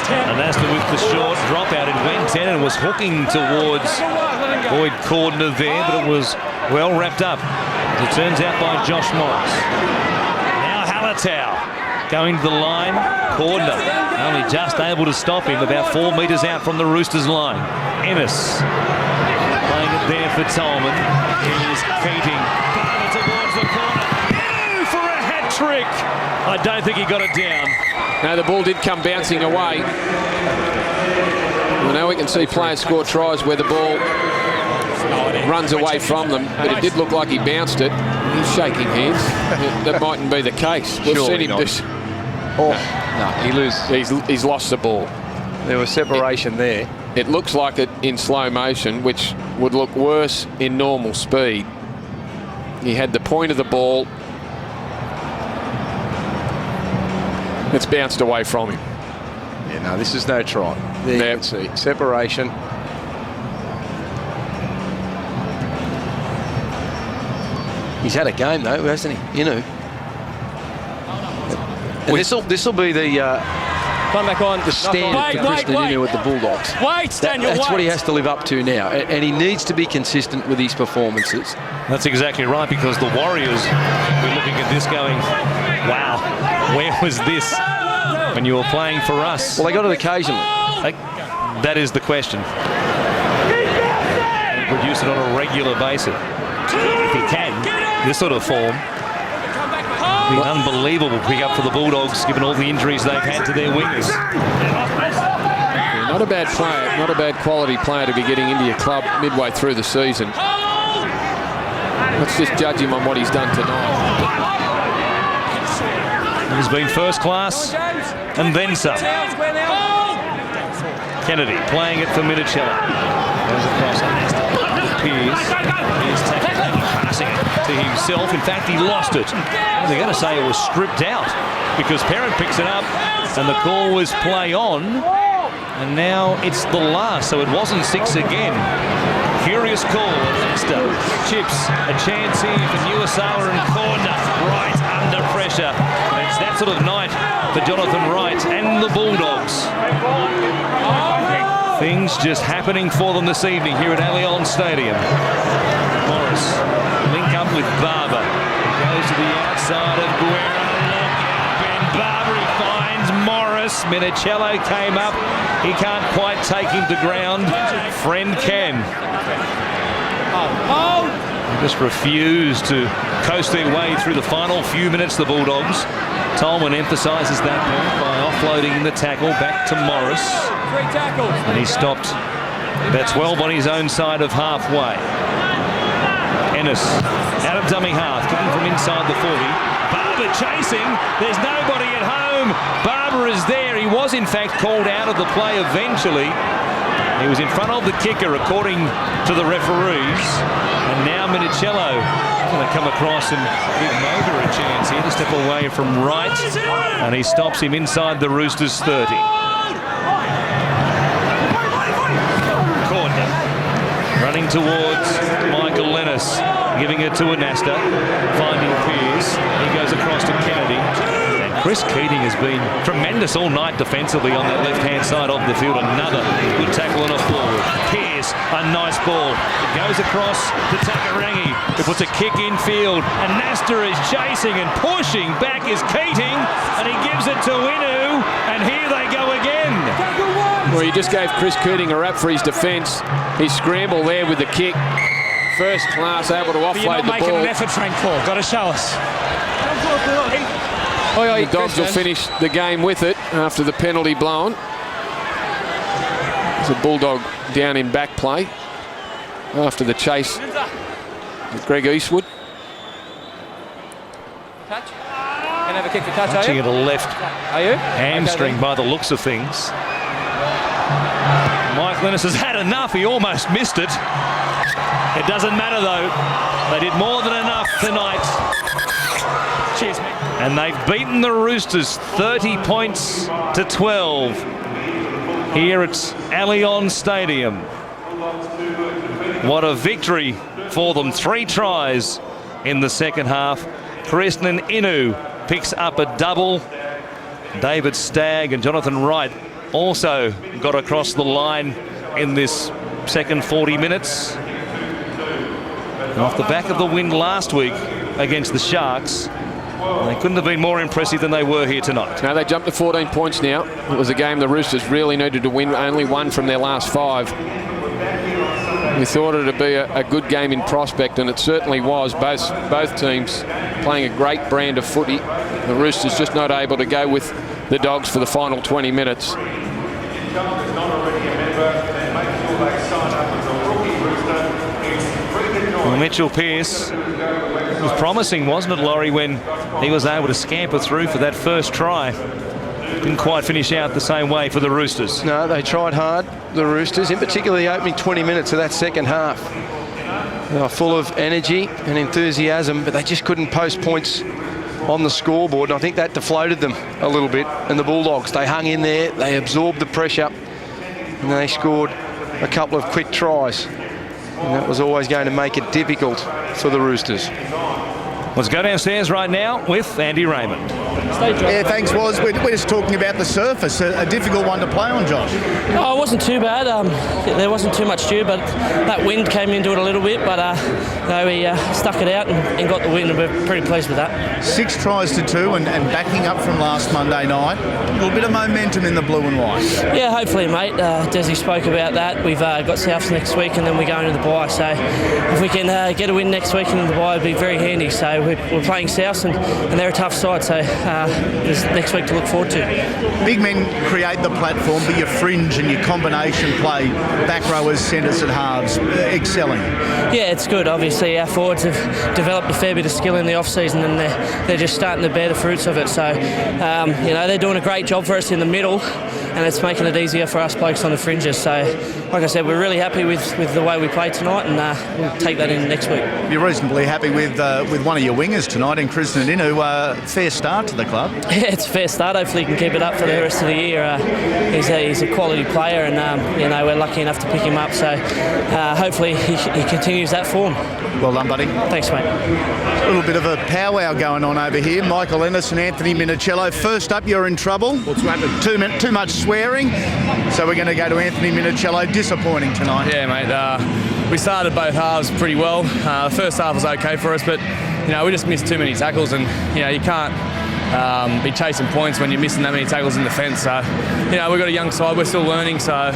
And that's with the short dropout. It went in and was hooking towards Boyd Cordner there, but it was well wrapped up, as it turns out, by Josh Morris. Now Alatau going to the line. Cordner only just able to stop him about 4 metres out from the Roosters line. Ennis playing it there for Tolman. Here's Keating. Barber towards the corner. For a hat-trick. I don't think he got it down. No, the ball did come bouncing away. Well, now we can see players score tries where the ball runs away from them, but it did look like he bounced it. He's shaking hands. That mightn't be the case. We've seen him just... Oh, no, he's lost the ball. There was separation there. It looks like it in slow motion, which would look worse in normal speed. He had the point of the ball. It's bounced away from him. Yeah, no, this is no try. There you can see separation. He's had a game though, hasn't he? You know. And this will be the back on. The standard for Christian Inu at the Bulldogs. That's what he has to live up to now, and he needs to be consistent with his performances. That's exactly right, because the Warriors were looking at this going, wow, where was this when you were playing for us? Well, they got it occasionally. That is the question. And produce it on a regular basis. If he can, this sort of form. Been an unbelievable pick-up for the Bulldogs, given all the injuries they've had to their wingers. Yeah, not a bad player, not a bad quality player to be getting into your club midway through the season. Let's just judge him on what he's done tonight. He's been first class and then some. Kennedy playing it for Minicello. Goes across Piers. He's passing it to himself. In fact, he lost it. They're going to say it was stripped out because Perrin picks it up and the call was play on. And now it's the last, so it wasn't 6 again. Curious call. Leinster chips a chance here for Nuasala and corner. Right under pressure. And it's that sort of night for Jonathan Wright and the Bulldogs. Things just happening for them this evening here at ALLIANZ Stadium. Morris link up with Barber. Goes to the outside of Guerra. Ben Barber, he finds Morris. Minicello came up. He can't quite take him to ground. Friend can. They just refuse to coast their way through the final few minutes, the Bulldogs. Tolman emphasises that point by offloading the tackle back to Morris. And he stopped about 12 on his own side of halfway. Ennis out of dummy half, kicking from inside the 40. Barber chasing. There's nobody at home. Barber is there. He was in fact called out of the play eventually. He was in front of the kicker according to the referees. And now Minicello going to come across and give Moga a chance here to step away from Wright. And he stops him inside the Roosters 30. Corner. Running towards Michael Lennis. Giving it to Anasta. Finding Piers. He goes across to Kennedy. Chris Keating has been tremendous all night defensively on that left-hand side of the field. Another good tackle and a forward. Pearce, a nice ball. It goes across to Takarangi. It puts a kick in field. And Nasta is chasing and pushing. Back is Keating. And he gives it to Inu. And here they go again. Well, he just gave Chris Keating a rap for his defence. He scrambled there with the kick. First class, able to offload the ball. You're not making an effort, Frank Paul. Got to show us. The Dogs will finish the game with it after the penalty blown. There's a Bulldog down in back play after the chase with Greg Eastwood. Touch. Can have a kick for touch, Touching at a left hamstring by the looks of things. Mike Lennis has had enough. He almost missed it. It doesn't matter though. They did more than enough tonight. Cheers, mate. And they've beaten the Roosters 30 points to 12 here at ALLIANZ Stadium. What a victory for them. 3 tries in the second half. Krisnan Inu picks up a double. David Stagg and Jonathan Wright also got across the line in this second 40 minutes. And off the back of the win last week against the Sharks, they couldn't have been more impressive than they were here tonight. Now they jumped to 14 points now. It was a game the Roosters really needed to win, only 1 from their last 5. We thought it would be a good game in prospect, and it certainly was. Both teams playing a great brand of footy. The Roosters just not able to go with the Dogs for the final 20 minutes. Well, Mitchell Pearce was promising, wasn't it, Laurie, when he was able to scamper through for that first try. Didn't quite finish out the same way for the Roosters. No, they tried hard, the Roosters, in particular the opening 20 minutes of that second half. They were full of energy and enthusiasm, but they just couldn't post points on the scoreboard, and I think that deflated them a little bit. And the Bulldogs, they hung in there, they absorbed the pressure, and they scored a couple of quick tries. And that was always going to make it difficult for the Roosters. Let's go downstairs right now with Andy Raymond. Yeah, thanks, Woz. We're just talking about the surface, a difficult one to play on, Josh. Oh, it wasn't too bad. There wasn't too much dew, but that wind came into it a little bit. But we stuck it out and got the win, and we're pretty pleased with that. 6 tries to 2 and backing up from last Monday night. A little bit of momentum in the blue and white. Yeah, hopefully, mate. Desi spoke about that. We've got Souths next week, and then we go into the bye. So if we can get a win next week in the bye, it'd be very handy. So we're playing South and they're a tough side, so there's next week to look forward to. Big men create the platform, but your fringe and your combination play, back rowers, centres and halves, excelling. Yeah, it's good. Obviously, our forwards have developed a fair bit of skill in the off-season and they're just starting to bear the fruits of it. So, they're doing a great job for us in the middle and it's making it easier for us blokes on the fringes. So, like I said, we're really happy with the way we played tonight and we'll take that in next week. You're reasonably happy with one of your wingers tonight in Chris Ninu. Fair start to the club. Yeah, it's a fair start. Hopefully he can keep it up for the rest of the year. He's a quality player and, we're lucky enough to pick him up. So hopefully he continues that form. Well done, buddy. Thanks, mate. A little bit of a powwow going on over here. Michael Ennis and Anthony Minicello. First up, you're in trouble. What's happened? Too much swearing. So we're going to go to Anthony Minicello. Disappointing tonight. Yeah, mate. We started both halves pretty well. The first half was okay for us, but we just missed too many tackles, and you can't be chasing points when you're missing that many tackles in defence. So we've got a young side. We're still learning. So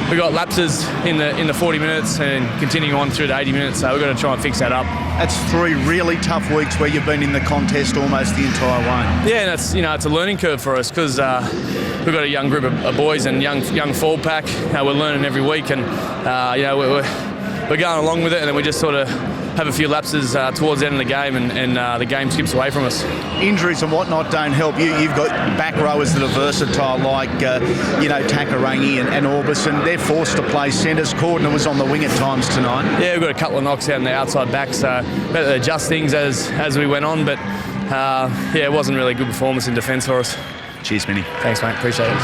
we got lapses in the 40 minutes and continuing on through the 80 minutes. So we've got to try and fix that up. That's 3 really tough weeks where you've been in the contest almost the entire way. Yeah, and it's it's a learning curve for us because we've got a young group of boys and young forward pack. We're learning every week, and we're going along with it, and then we just sort of have a few lapses towards the end of the game, and the game skips away from us. Injuries and whatnot don't help. You've got back rowers that are versatile, like Takarangi and Orbison. They're forced to play centres. Cordner was on the wing at times tonight. Yeah, we've got a couple of knocks out on the outside back, so we had to adjust things as we went on, but it wasn't really a good performance in defence for us. Cheers, Minnie. Thanks, mate. Appreciate it.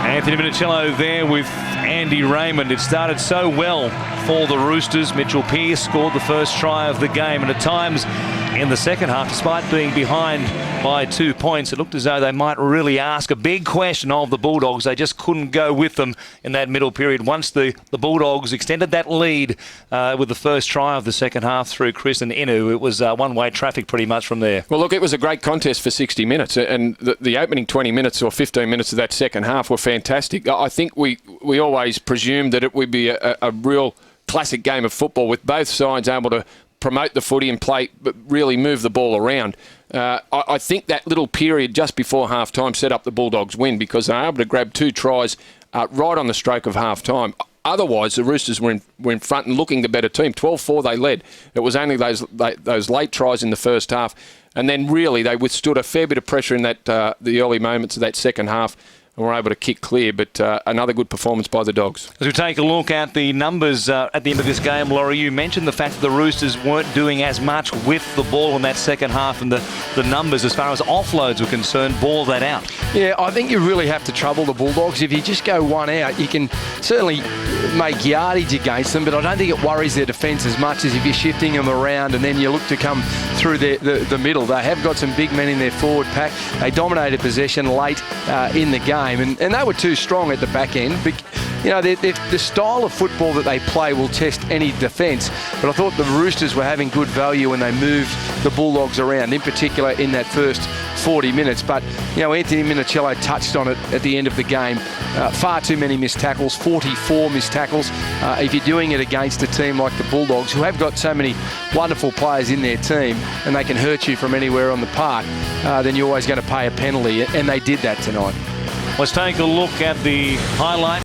Anthony Minicello there with Andy Raymond. It started so well for the Roosters. Mitchell Pearce scored the first try of the game, and at times in the second half, despite being behind by 2 points, it looked as though they might really ask a big question of the Bulldogs. They just couldn't go with them in that middle period. Once the Bulldogs extended that lead with the first try of the second half through Chris and Inu, it was one-way traffic pretty much from there. Well, look, it was a great contest for 60 minutes, and the opening 20 minutes or 15 minutes of that second half were fantastic. I think we always presumed that it would be a real classic game of football with both sides able to promote the footy and play, but really move the ball around. I think that little period just before half-time set up the Bulldogs' win because they were able to grab 2 tries right on the stroke of half-time. Otherwise, the Roosters were in front and looking the better team. 12-4 they led. It was only those late tries in the first half, and then really they withstood a fair bit of pressure in that the early moments of that second half, and were able to kick clear, but another good performance by the Dogs. As we take a look at the numbers at the end of this game, Laurie, you mentioned the fact that the Roosters weren't doing as much with the ball in that second half, and the numbers as far as offloads were concerned bore that out. Yeah, I think you really have to trouble the Bulldogs. If you just go one out, you can certainly make yardage against them, but I don't think it worries their defence as much as if you're shifting them around and then you look to come through the middle. They have got some big men in their forward pack. They dominated possession late in the game. And they were too strong at the back end. But, the style of football that they play will test any defence. But I thought the Roosters were having good value when they moved the Bulldogs around, in particular in that first 40 minutes. But, Anthony Minicello touched on it at the end of the game. Far too many missed tackles, 44 missed tackles. If you're doing it against a team like the Bulldogs, who have got so many wonderful players in their team, and they can hurt you from anywhere on the park, then you're always going to pay a penalty. And they did that tonight. Let's take a look at the highlight.